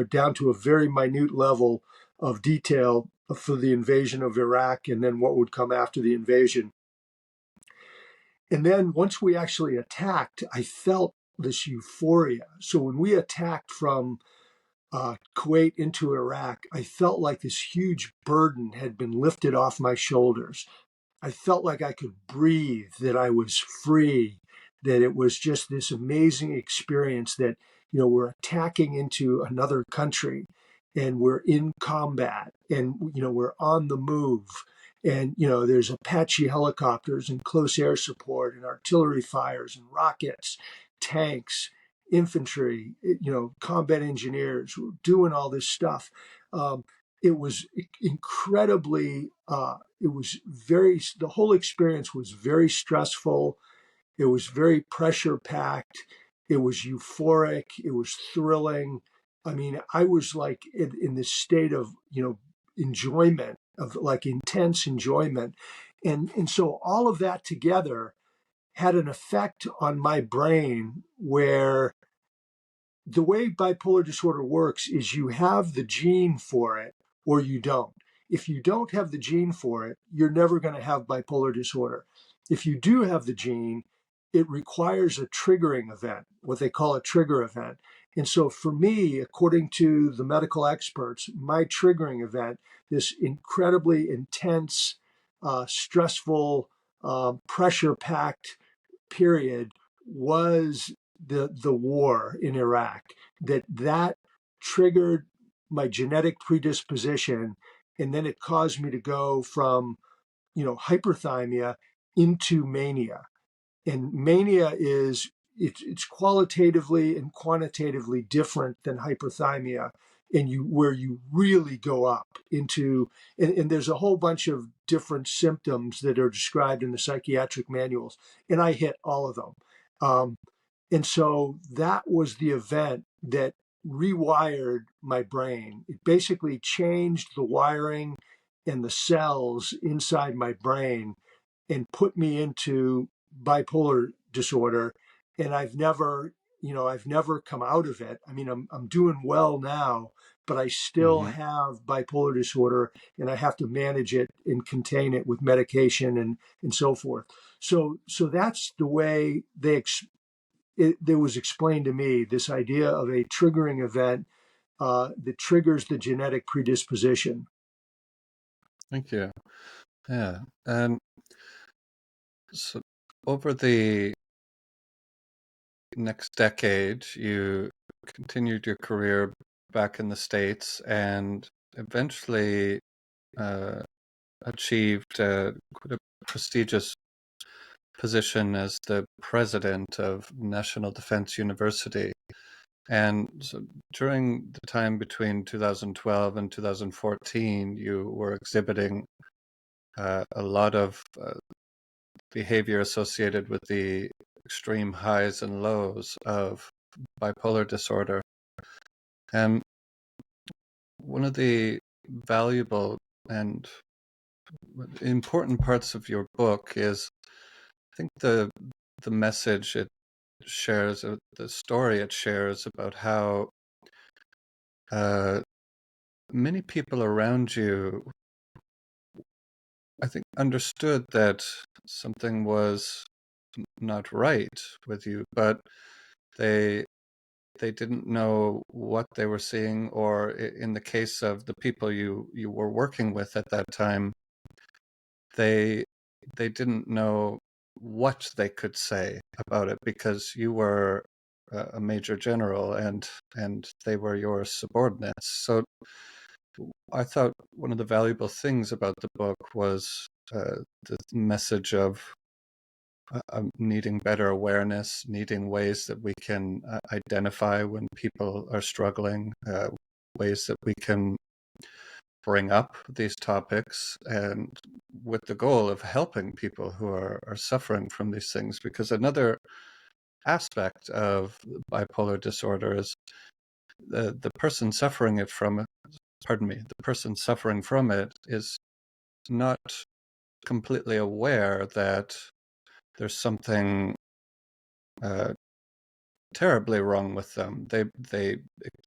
down to a very minute level of detail for the invasion of Iraq and then what would come after the invasion. And then once we actually attacked, I felt this euphoria. So when we attacked from Kuwait into Iraq, I felt like this huge burden had been lifted off my shoulders. I felt like I could breathe, that I was free, that it was just this amazing experience that, we're attacking into another country and we're in combat and, we're on the move. And, there's Apache helicopters and close air support and artillery fires and rockets, tanks, infantry, combat engineers doing all this stuff. It was incredibly, the whole experience was very stressful It was very pressure packed. It was euphoric. It was thrilling. I mean, I was like in this state of, enjoyment, of like intense enjoyment. And so all of that together had an effect on my brain where the way bipolar disorder works is you have the gene for it or you don't. If you don't have the gene for it, you're never going to have bipolar disorder. If you do have the gene, it requires a triggering event, what they call a trigger event. And so for me, according to the medical experts, my triggering event, this incredibly intense, stressful, pressure packed period was the war in Iraq. That triggered my genetic predisposition, and then it caused me to go from hyperthymia into mania. And mania is it's qualitatively and quantitatively different than hyperthymia, and you where you really go up into and there's a whole bunch of different symptoms that are described in the psychiatric manuals, and I hit all of them. um, and so that was the event that rewired my brain. It basically changed the wiring and the cells inside my brain and put me into bipolar disorder. And I've never come out of it. I mean, I'm doing well now, but I still Hmm. have bipolar disorder, and I have to manage it and contain it with medication and so forth. So that's the way it was explained to me, this idea of a triggering event that triggers the genetic predisposition. Thank you. Yeah. And so over the next decade, you continued your career back in the States and eventually uh, achieved quite a prestigious position as the president of National Defense University. And so during the time between 2012 and 2014, you were exhibiting a lot of behavior associated with the extreme highs and lows of bipolar disorder. And one of the valuable and important parts of your book is, I think, the message it shares, the story it shares about how uh, many people around you, I think, understood that something was not right with you, but they they didn't know what they were seeing, or in the case of the people you were working with at that time, they they didn't know what they could say about it because you were a major general and they were your subordinates. So I thought one of the valuable things about the book was the message of needing better awareness, needing ways that we can identify when people are struggling, ways that we can bring up these topics, and with the goal of helping people who are suffering from these things. Because another aspect of bipolar disorder is the person suffering it from, pardon me, the person suffering from it is not completely aware that there's something uh, terribly wrong with them. They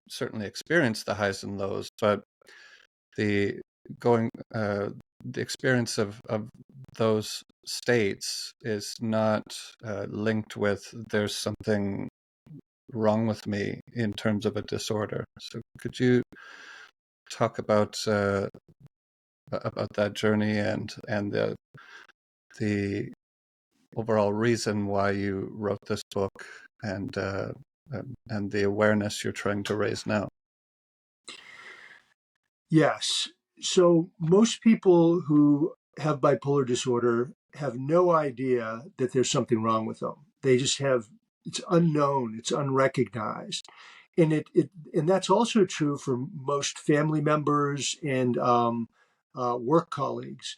certainly experience the highs and lows, but the going the experience of those states is not linked with there's something wrong with me in terms of a disorder. So could you talk about that journey and the overall reason why you wrote this book and the awareness you're trying to raise now? Yes. So most people who have bipolar disorder have no idea that there's something wrong with them. They just have it's unknown, it's unrecognized. And that's also true for most family members and work colleagues.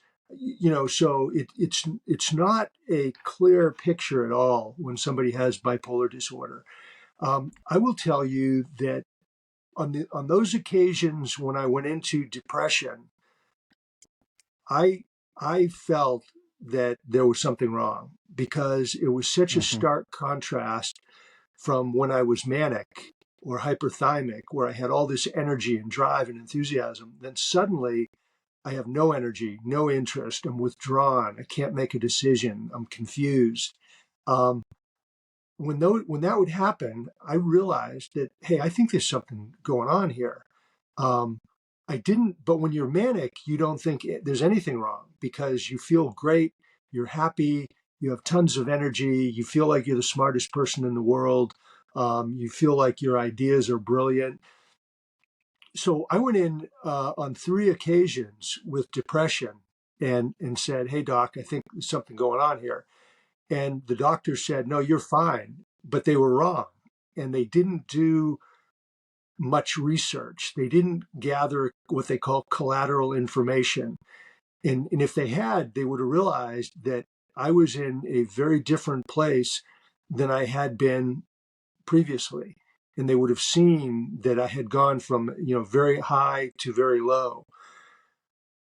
So it's not a clear picture at all when somebody has bipolar disorder. I will tell you that on those occasions when I went into depression, I I felt that there was something wrong because it was such a Hmm. stark contrast from when I was manic or hyperthymic, where I had all this energy and drive and enthusiasm. Then suddenly I have no energy, no interest. I'm withdrawn. I can't make a decision. I'm confused. Um, when that would happen, I realized that, hey, I think there's something going on here. Um, I didn't, but when you're manic, you don't think there's anything wrong because you feel great, you're happy, you have tons of energy, you feel like you're the smartest person in the world, you feel like your ideas are brilliant. So I went in on 3 occasions with depression and said, "Hey, doc, I think there's something going on here." And the doctor said, "No, you're fine," but they were wrong, and they didn't do much research. They didn't gather what they call collateral information. And if they had, they would have realized that I was in a very different place than I had been previously. And they would have seen that I had gone from, very high to very low.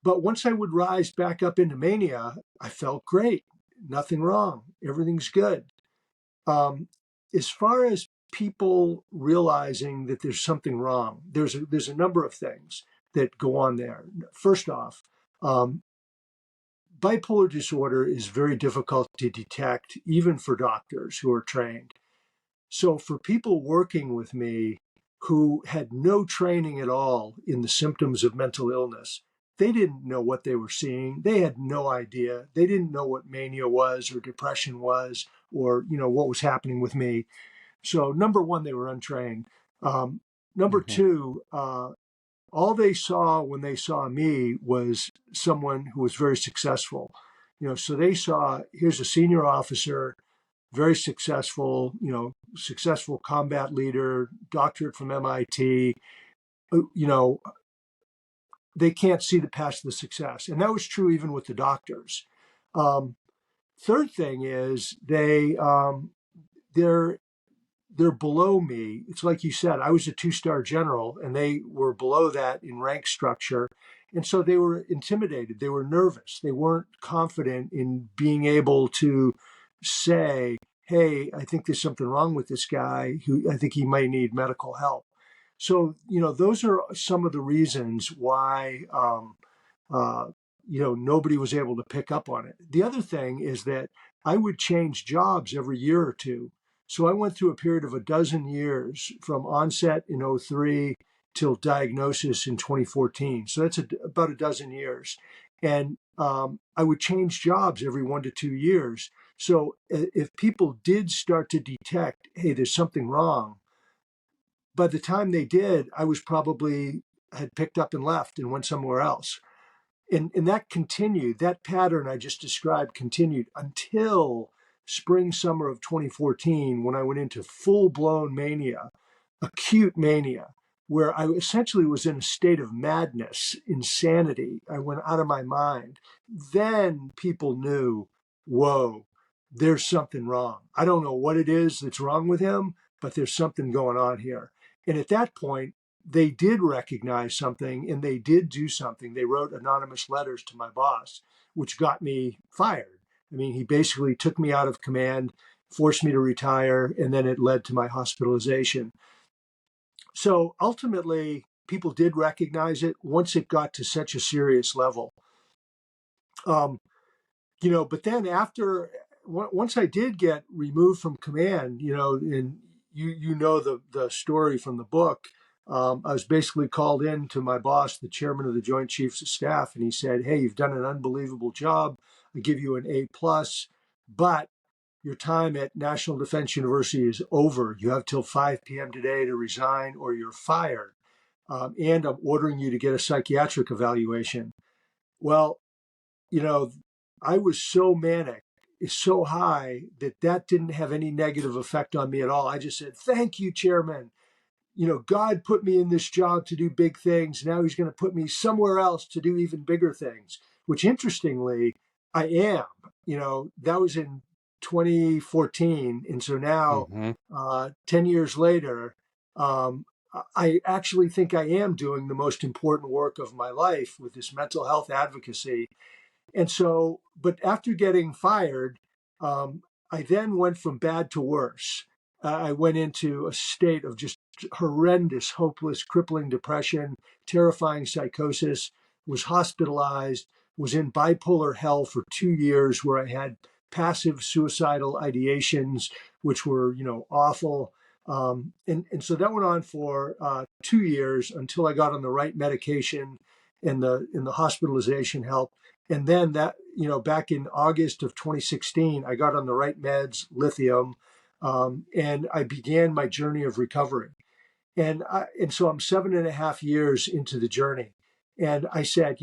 But once I would rise back up into mania, I felt great. Nothing wrong. Everything's good. Um, as far as people realizing that there's something wrong, there's a number of things that go on there. First off, um, bipolar disorder is very difficult to detect, even for doctors who are trained. So for people working with me who had no training at all in the symptoms of mental illness, they didn't know what they were seeing. They had no idea. They didn't know what mania was or depression was or what was happening with me. So number one, they were untrained. Um, Number Hmm. two, all they saw when they saw me was someone who was very successful. So they saw, here's a senior officer, very successful, successful combat leader, doctorate from MIT. You know, they can't see the past the success, and that was true even with the doctors. Um, Third thing is they're they're below me. It's like you said, I was a 2-star general and they were below that in rank structure. And so they were intimidated. They were nervous. They weren't confident in being able to say, hey, I think there's something wrong with this guy who I think he might need medical help. So, those are some of the reasons why uh, nobody was able to pick up on it. The other thing is that I would change jobs every year or two. So I went through a period of a dozen years from onset in '03 till diagnosis in 2014. So that's about a dozen years. And I would change jobs every 1 to 2 years. So if people did start to detect, hey, there's something wrong, by the time they did, I was probably had picked up and left and went somewhere else. And that continued, that pattern I just described continued until spring, summer of 2014, when I went into full blown mania, acute mania, where I essentially was in a state of madness, insanity. I went out of my mind. Then people knew, whoa, there's something wrong. I don't know what it is that's wrong with him, but there's something going on here. And at that point, they did recognize something and they did do something. They wrote anonymous letters to my boss, which got me fired. I mean, he basically took me out of command, forced me to retire, and then it led to my hospitalization. So ultimately, people did recognize it once it got to such a serious level. Um, but then once I did get removed from command, and the story from the book. I was basically called in to my boss, the chairman of the Joint Chiefs of Staff, and he said, "Hey, you've done an unbelievable job. I give you an A+, but your time at National Defense University is over. You have till 5 p.m. today to resign, or you're fired. And I'm ordering you to get a psychiatric evaluation." Well, you know, I was so manic, so high that didn't have any negative effect on me at all. I just said, "Thank you, Chairman. God put me in this job to do big things. Now he's going to put me somewhere else to do even bigger things." which interestingly, I am. That was in 2014. And so now, Mm-hmm. 10 years later, um, I actually think I am doing the most important work of my life with this mental health advocacy. And so, but after getting fired, um, I then went from bad to worse. I went into a state of just horrendous, hopeless, crippling depression, terrifying psychosis, was hospitalized, was in bipolar hell for 2 years where I had passive suicidal ideations, which were, awful. And so that went on for 2 years until I got on the right medication and the hospitalization help. And then that, back in August of 2016, I got on the right meds, lithium, and I began my journey of recovery. And so I'm 7.5 years into the journey. And I said,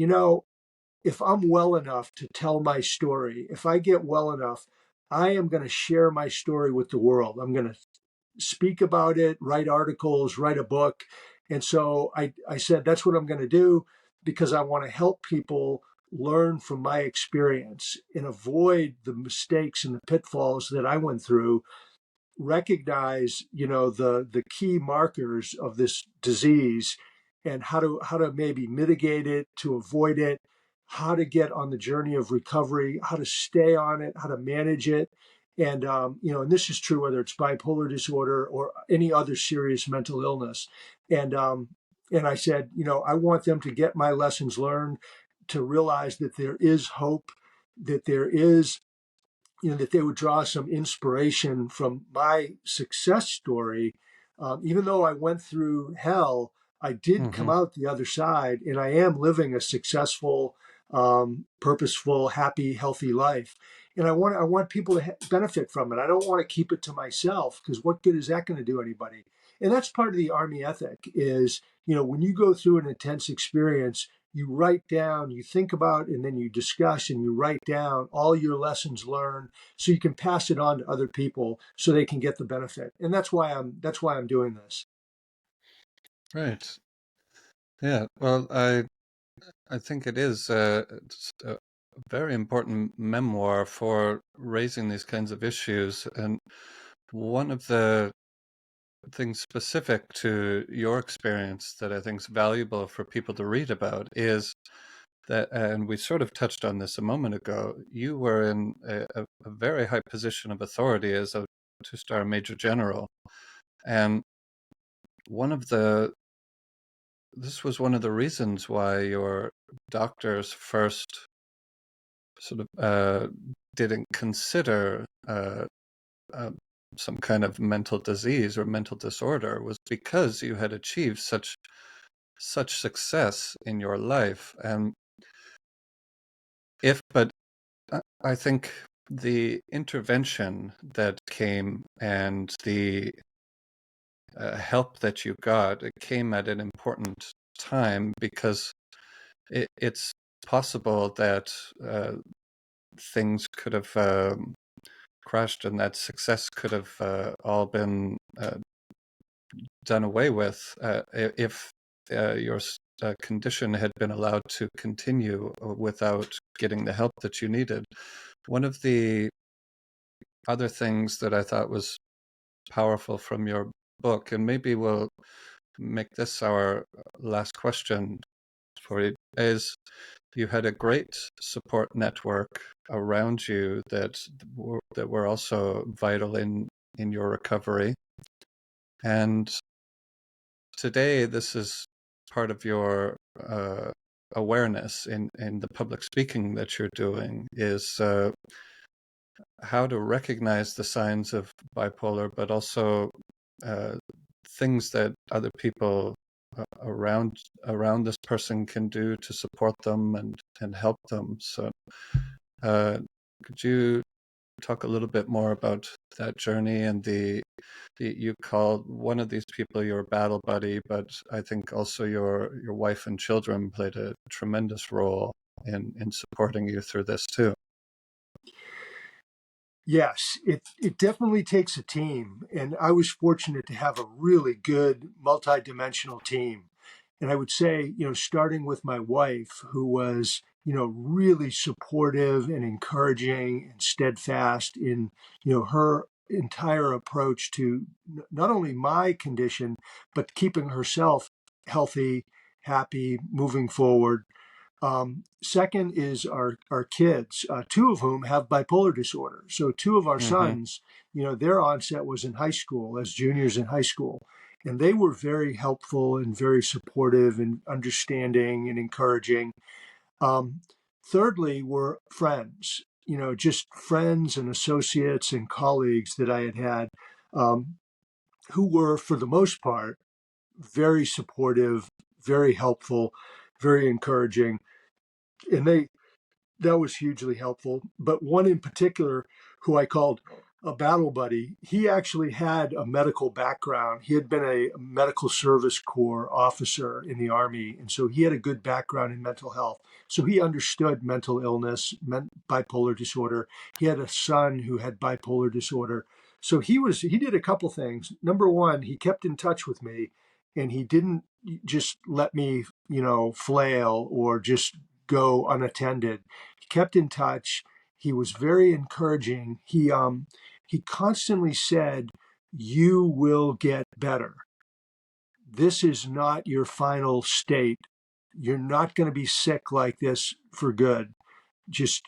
if I'm well enough to tell my story, if I get well enough, I am going to share my story with the world. I'm going to speak about it, write articles, write a book. And so I said, that's what I'm going to do because I want to help people learn from my experience and avoid the mistakes and the pitfalls that I went through, recognize, the key markers of this disease and how to maybe mitigate it, to avoid it, how to get on the journey of recovery, how to stay on it, how to manage it. And this is true whether it's bipolar disorder or any other serious mental illness. And I said, I want them to get my lessons learned, to realize that there is hope, that there is, that they would draw some inspiration from my success story. Even though I went through hell, I did Mm-hmm. come out the other side, and I am living a successful, purposeful, happy, healthy life. And I want people to benefit from it. I don't want to keep it to myself because what good is that going to do anybody? And that's part of the Army ethic is, when you go through an intense experience, you write down, you think about, and then you discuss and you write down all your lessons learned so you can pass it on to other people so they can get the benefit. And that's why I'm doing this. Right. Yeah. Well, I think it is it's a very important memoir for raising these kinds of issues. And one of the things specific to your experience that I think is valuable for people to read about is that, and we sort of touched on this a moment ago, you were in a very high position of authority as a two-star major general. And one of the this was one of the reasons why your doctors first sort of didn't consider uh, some kind of mental disease or mental disorder was because you had achieved such success in your life. And but I think the intervention that came and the help that you got, it came at an important time because it's possible that things could have crashed and that success could have all been done away with if your condition had been allowed to continue without getting the help that you needed. One of the other things that I thought was powerful from your book, and maybe we'll make this our last question for you, is you had a great support network around you that were also vital in your recovery. And today, this is part of your awareness in the public speaking that you're doing is how to recognize the signs of bipolar, but also uh, things that other people around this person can do to support them and help them. So, uh, could you talk a little bit more about that journey and you called one of these people your battle buddy, but I think also your wife and children played a tremendous role in supporting you through this too. Yes, it definitely takes a team. And I was fortunate to have a really good multidimensional team. And I would say, starting with my wife, who was really supportive and encouraging and steadfast in, her entire approach to not only my condition, but keeping herself healthy, happy, moving forward. Second is our kids, two of whom have bipolar disorder. So two of our Mm-hmm. sons, their onset was in high school, as juniors in high school. And they were very helpful and very supportive and understanding and encouraging. Um, Thirdly, were friends, just friends and associates and colleagues that I had um, who were, for the most part, very supportive, very helpful, very encouraging. And that was hugely helpful. But one in particular, who I called a battle buddy, he actually had a medical background. He had been a medical service corps officer in the Army. And so he had a good background in mental health. So he understood mental illness, bipolar disorder. He had a son who had bipolar disorder. So he did a couple things. Number one, he kept in touch with me and he didn't just let me, flail or just go unattended. He kept in touch. He was very encouraging. He constantly said, "You will get better. This is not your final state. You're not going to be sick like this for good. Just,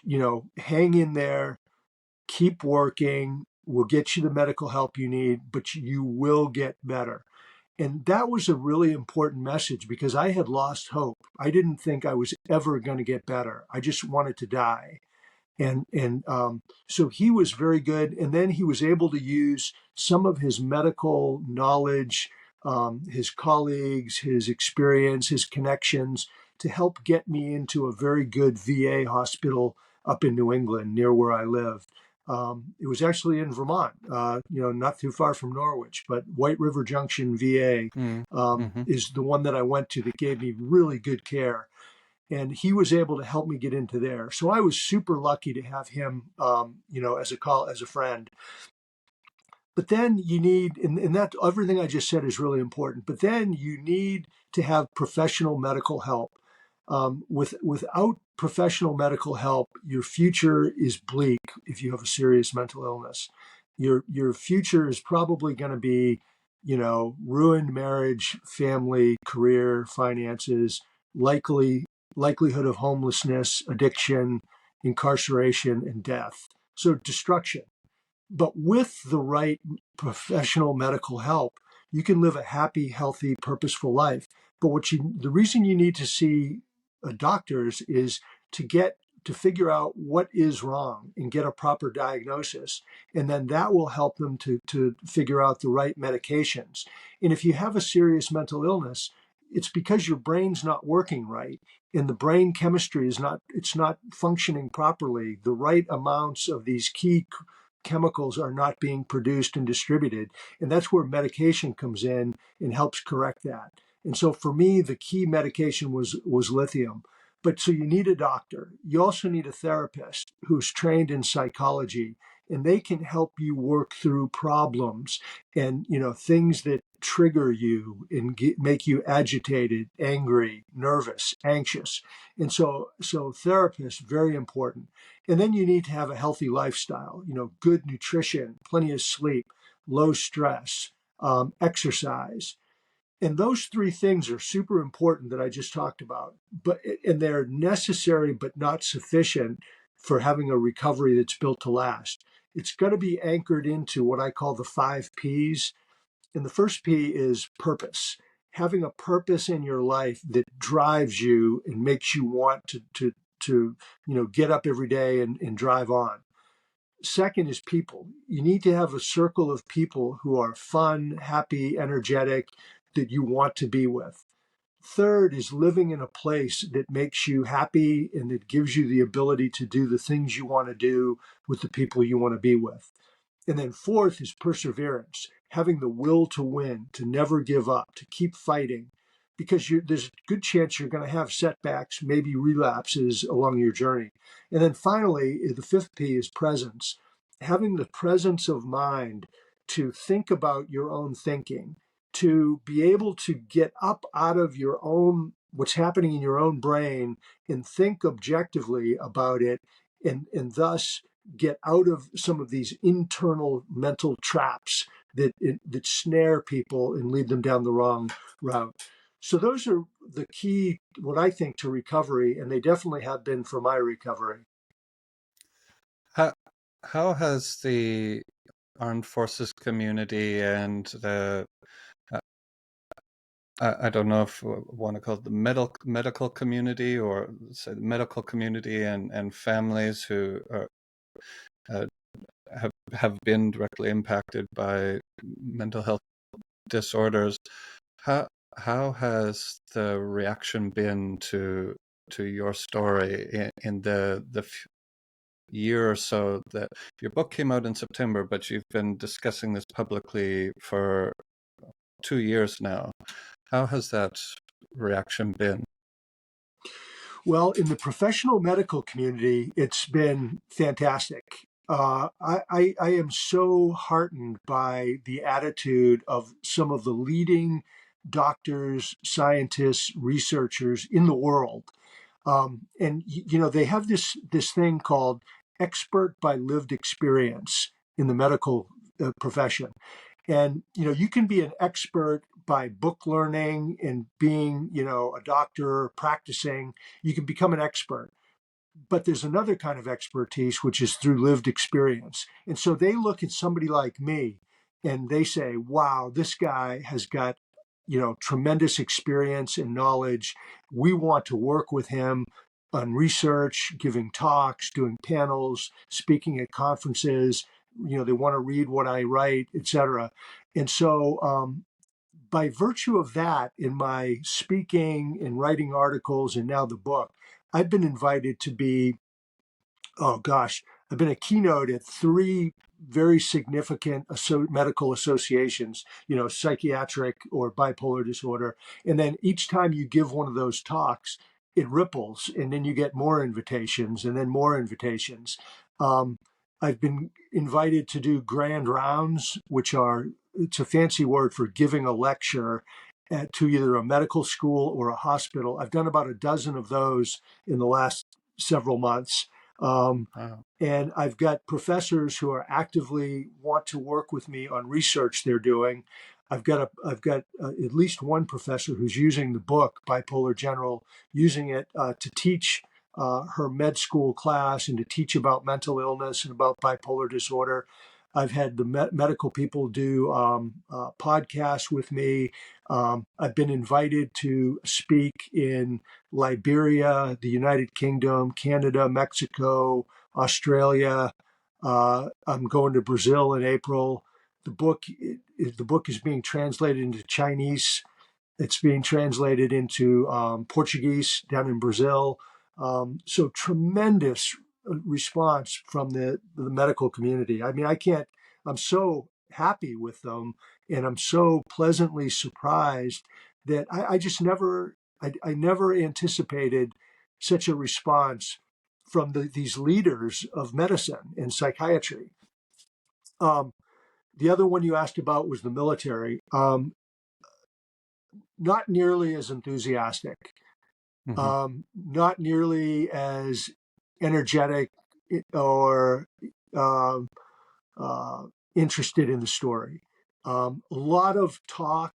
hang in there, keep working. We'll get you the medical help you need, but you will get better." And that was a really important message because I had lost hope. I didn't think I was ever going to get better. I just wanted to die. And so he was very good. And then he was able to use some of his medical knowledge, his colleagues, his experience, his connections to help get me into a very good VA hospital up in New England near where I live. It was actually in Vermont, not too far from Norwich, but White River Junction VA Mm-hmm. is the one that I went to that gave me really good care, and he was able to help me get into there. So I was super lucky to have him, as a friend. But then you need, and that everything I just said is really important. But then you need to have professional medical help. Without professional medical help, your future is bleak. If you have a serious mental illness, your future is probably going to be, ruined marriage, family, career, finances, likely likelihood of homelessness, addiction, incarceration, and death. So destruction. But with the right professional medical help, you can live a happy, healthy, purposeful life. But the reason you need to see doctors is to get to figure out what is wrong and get a proper diagnosis. And then that will help them to figure out the right medications. And if you have a serious mental illness, it's because your brain's not working right and the brain chemistry it's not functioning properly. The right amounts of these key chemicals are not being produced and distributed. And that's where medication comes in and helps correct that. And so for me, the key medication was lithium. But so you need a doctor. You also need a therapist who's trained in psychology, and they can help you work through problems and things that trigger you and make you agitated, angry, nervous, anxious. And so therapists very important. And then you need to have a healthy lifestyle, good nutrition, plenty of sleep, low stress, exercise. And those three things are super important that I just talked about. And they're necessary but not sufficient for having a recovery that's built to last. It's got to be anchored into what I call the 5 Ps. And the first P is purpose. Having a purpose in your life that drives you and makes you want to get up every day and drive on. Second is people. You need to have a circle of people who are fun, happy, energetic, that you want to be with. Third is living in a place that makes you happy and that gives you the ability to do the things you want to do with the people you want to be with. And then fourth is perseverance, having the will to win, to never give up, to keep fighting, because there's a good chance you're going to have setbacks, maybe relapses along your journey. And then finally, the fifth P is presence, having the presence of mind to think about your own thinking, to be able to get up out of your own what's happening in your own brain and think objectively about it, and thus get out of some of these internal mental traps that snare people and lead them down the wrong route. So those are the key, what I think, to recovery, and they definitely have been for my recovery. How, how has the armed forces community and the uh, I don't know if we want to call it the medical community or say the medical community and families who are, uh, have been directly impacted by mental health disorders. How how has the reaction been to your story in the year or so that your book came out in September, but you've been discussing this publicly for 2 years now? How has that reaction been? Well, in the professional medical community, it's been fantastic. I am so heartened by the attitude of some of the leading doctors, scientists, researchers in the world. And you know, they have this thing called expert by lived experience in the medical profession. And you know, you can be an expert by book learning and being, you know, a doctor practicing. You can become an expert, but there's another kind of expertise, which is through lived experience. And so they look at somebody like me and they say, wow, this guy has got, you know, tremendous experience and knowledge. We want to work with him on research, giving talks, doing panels, speaking at conferences. You know, they want to read what I write, etc. And so, by virtue of that, in my speaking and writing articles and now the book, I've been invited to be, oh gosh, I've been a keynote at three very significant medical associations, you know, psychiatric or bipolar disorder. And then each time you give one of those talks, it ripples, and then you get more invitations and then more invitations. Um, I've been invited to do grand rounds, which are, it's a fancy word for giving a lecture to either a medical school or a hospital. I've done about a dozen of those in the last several months. Um, Wow. and I've got professors who are actively want to work with me on research they're doing. I've got at least one professor who's using the book Bipolar General, using it to teach her med school class and to teach about mental illness and about bipolar disorder. I've had the medical people do podcasts with me. I've been invited to speak in Liberia, the United Kingdom, Canada, Mexico, Australia. I'm going to Brazil in April. The book is being translated into Chinese. It's being translated into Portuguese down in Brazil. So tremendous response from the medical community. I mean, I can't, I'm so happy with them, and I'm so pleasantly surprised that I just I never anticipated such a response from these leaders of medicine and psychiatry. Um, the other one you asked about was the military. Not nearly as enthusiastic, Hmm. not nearly as energetic or um, uh, interested in the story. A lot of talk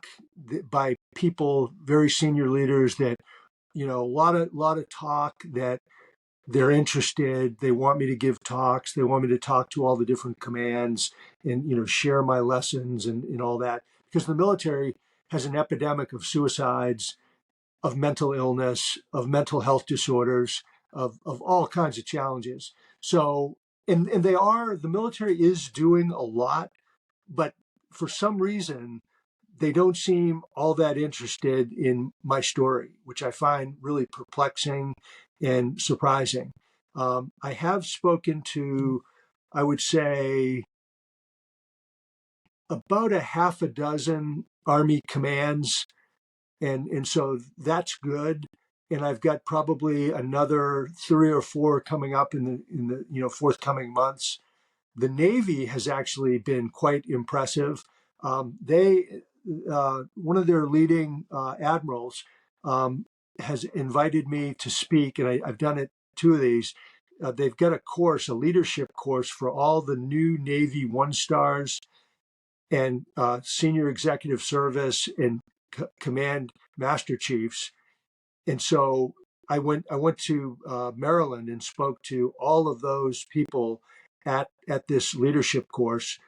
by people, very senior leaders, that you know, a lot of talk that they're interested. They want me to give talks. They want me to talk to all the different commands and you know share my lessons and all that because the military has an epidemic of suicides, of mental illness, of mental health disorders, of all kinds of challenges. So, and the military is doing a lot, but for some reason, they don't seem all that interested in my story, which I find really perplexing and surprising. I have spoken to, I would say, about a half a dozen Army commands, and so that's good. And I've got probably another three or four coming up in the forthcoming months. The Navy has actually been quite impressive. They One of their leading admirals. has invited me to speak, and I've done it 2 of these. They've got a course, a leadership course for all the new Navy 1-stars and senior executive service and command master chiefs. And so I went to Maryland and spoke to all of those people at this leadership course.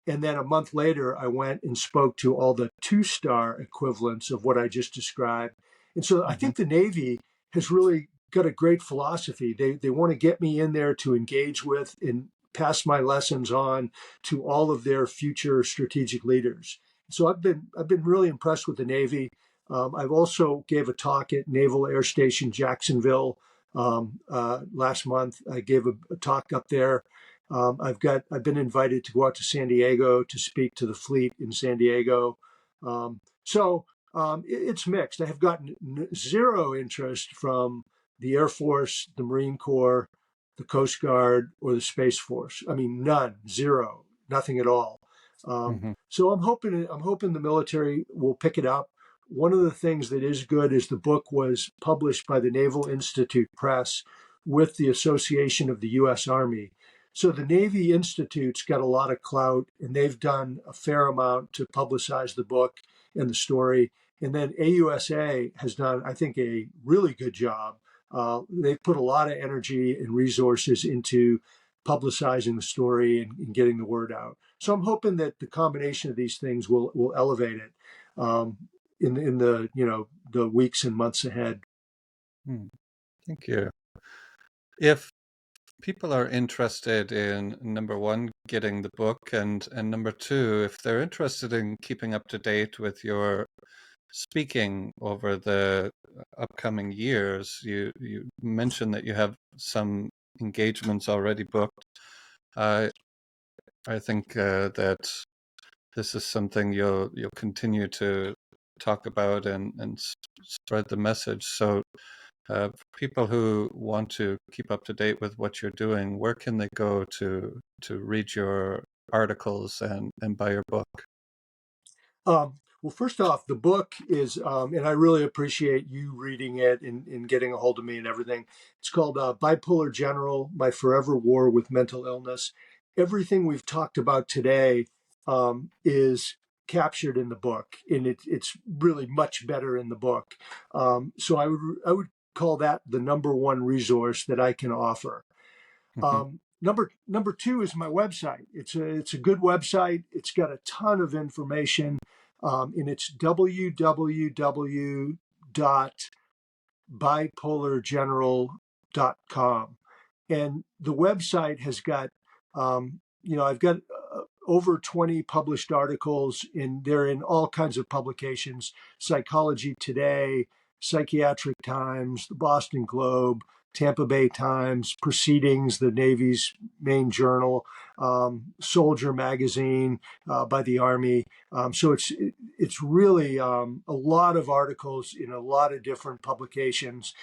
And then a month later, I went and spoke to all the 2-star equivalents of what I just described. And so I Hmm. think the Navy has really got a great philosophy. They want to get me in there to engage with and pass my lessons on to all of their future strategic leaders. So I've been really impressed with the Navy. I've also gave a talk at Naval Air Station Jacksonville last month. I gave a talk up there. I've been invited to go out to San Diego to speak to the fleet in San Diego. It's mixed. I have gotten zero interest from the Air Force, the Marine Corps, the Coast Guard, or the Space Force. I mean, none, zero, nothing at all. Hmm. So I'm hoping the military will pick it up. One of the things that is good is the book was published by the Naval Institute Press with the Association of the U.S. Army. So the Navy Institute's got a lot of clout, and they've done a fair amount to publicize the book and the story. And then AUSA has done, I think, a really good job. They've put a lot of energy and resources into publicizing the story and getting the word out. So I'm hoping that the combination of these things will elevate it in the the weeks and months ahead. Thank you. If people are interested in number one, getting the book, and number two, if they're interested in keeping up to date with your speaking over the upcoming years, you mentioned that you have some engagements already booked. I I think that this is something you'll continue to talk about and spread the message. So, for people who want to keep up to date with what you're doing, where can they go to read your articles and buy your book? Well, first off, the book is, and I really appreciate you reading it and getting a hold of me and everything. It's called Bipolar General: My Forever War with Mental Illness. Everything we've talked about today is captured in the book, and it's really much better in the book. So I would call that the number one resource that I can offer. Hmm. Number two is my website. It's a good website. It's got a ton of information, and it's www.bipolargeneral.com. And the website has got, I've got over 20 published articles, and they're in all kinds of publications: Psychology Today, Psychiatric Times, the Boston Globe, Tampa Bay Times, Proceedings, the Navy's main journal, Soldier Magazine by the Army. So it's really a lot of articles in a lot of different publications.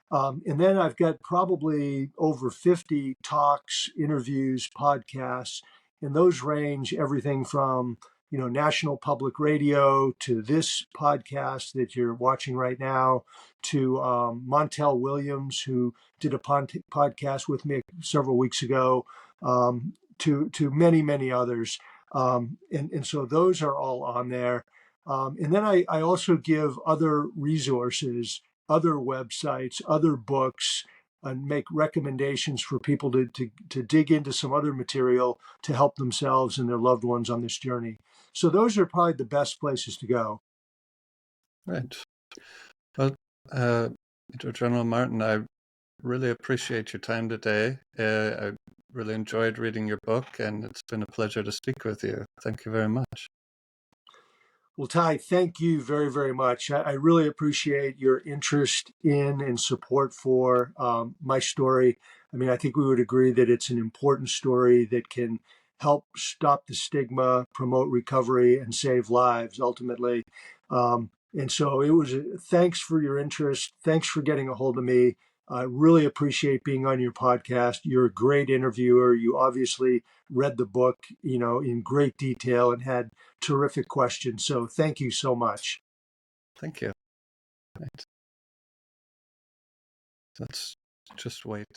And then I've got probably over 50 talks, interviews, podcasts, and those range everything from National Public Radio to this podcast that you're watching right now, to Montel Williams, who did a podcast with me several weeks ago, to many others. And so those are all on there. And then I also give other resources, other websites, other books, and make recommendations for people to dig into some other material to help themselves and their loved ones on this journey. So those are probably the best places to go. Right. Well, uh, Major General Martin, I really appreciate your time today. I really enjoyed reading your book, and it's been a pleasure to speak with you. Thank you very much. Well, Ty, thank you very, very much. I really appreciate your interest in and support for my story. I mean, I think we would agree that it's an important story that can help stop the stigma, promote recovery, and save lives ultimately. And so thanks for your interest. Thanks for getting a hold of me. I really appreciate being on your podcast. You're a great interviewer. You obviously read the book, in great detail and had terrific questions. So thank you so much. Thank you. Right. Let's just wait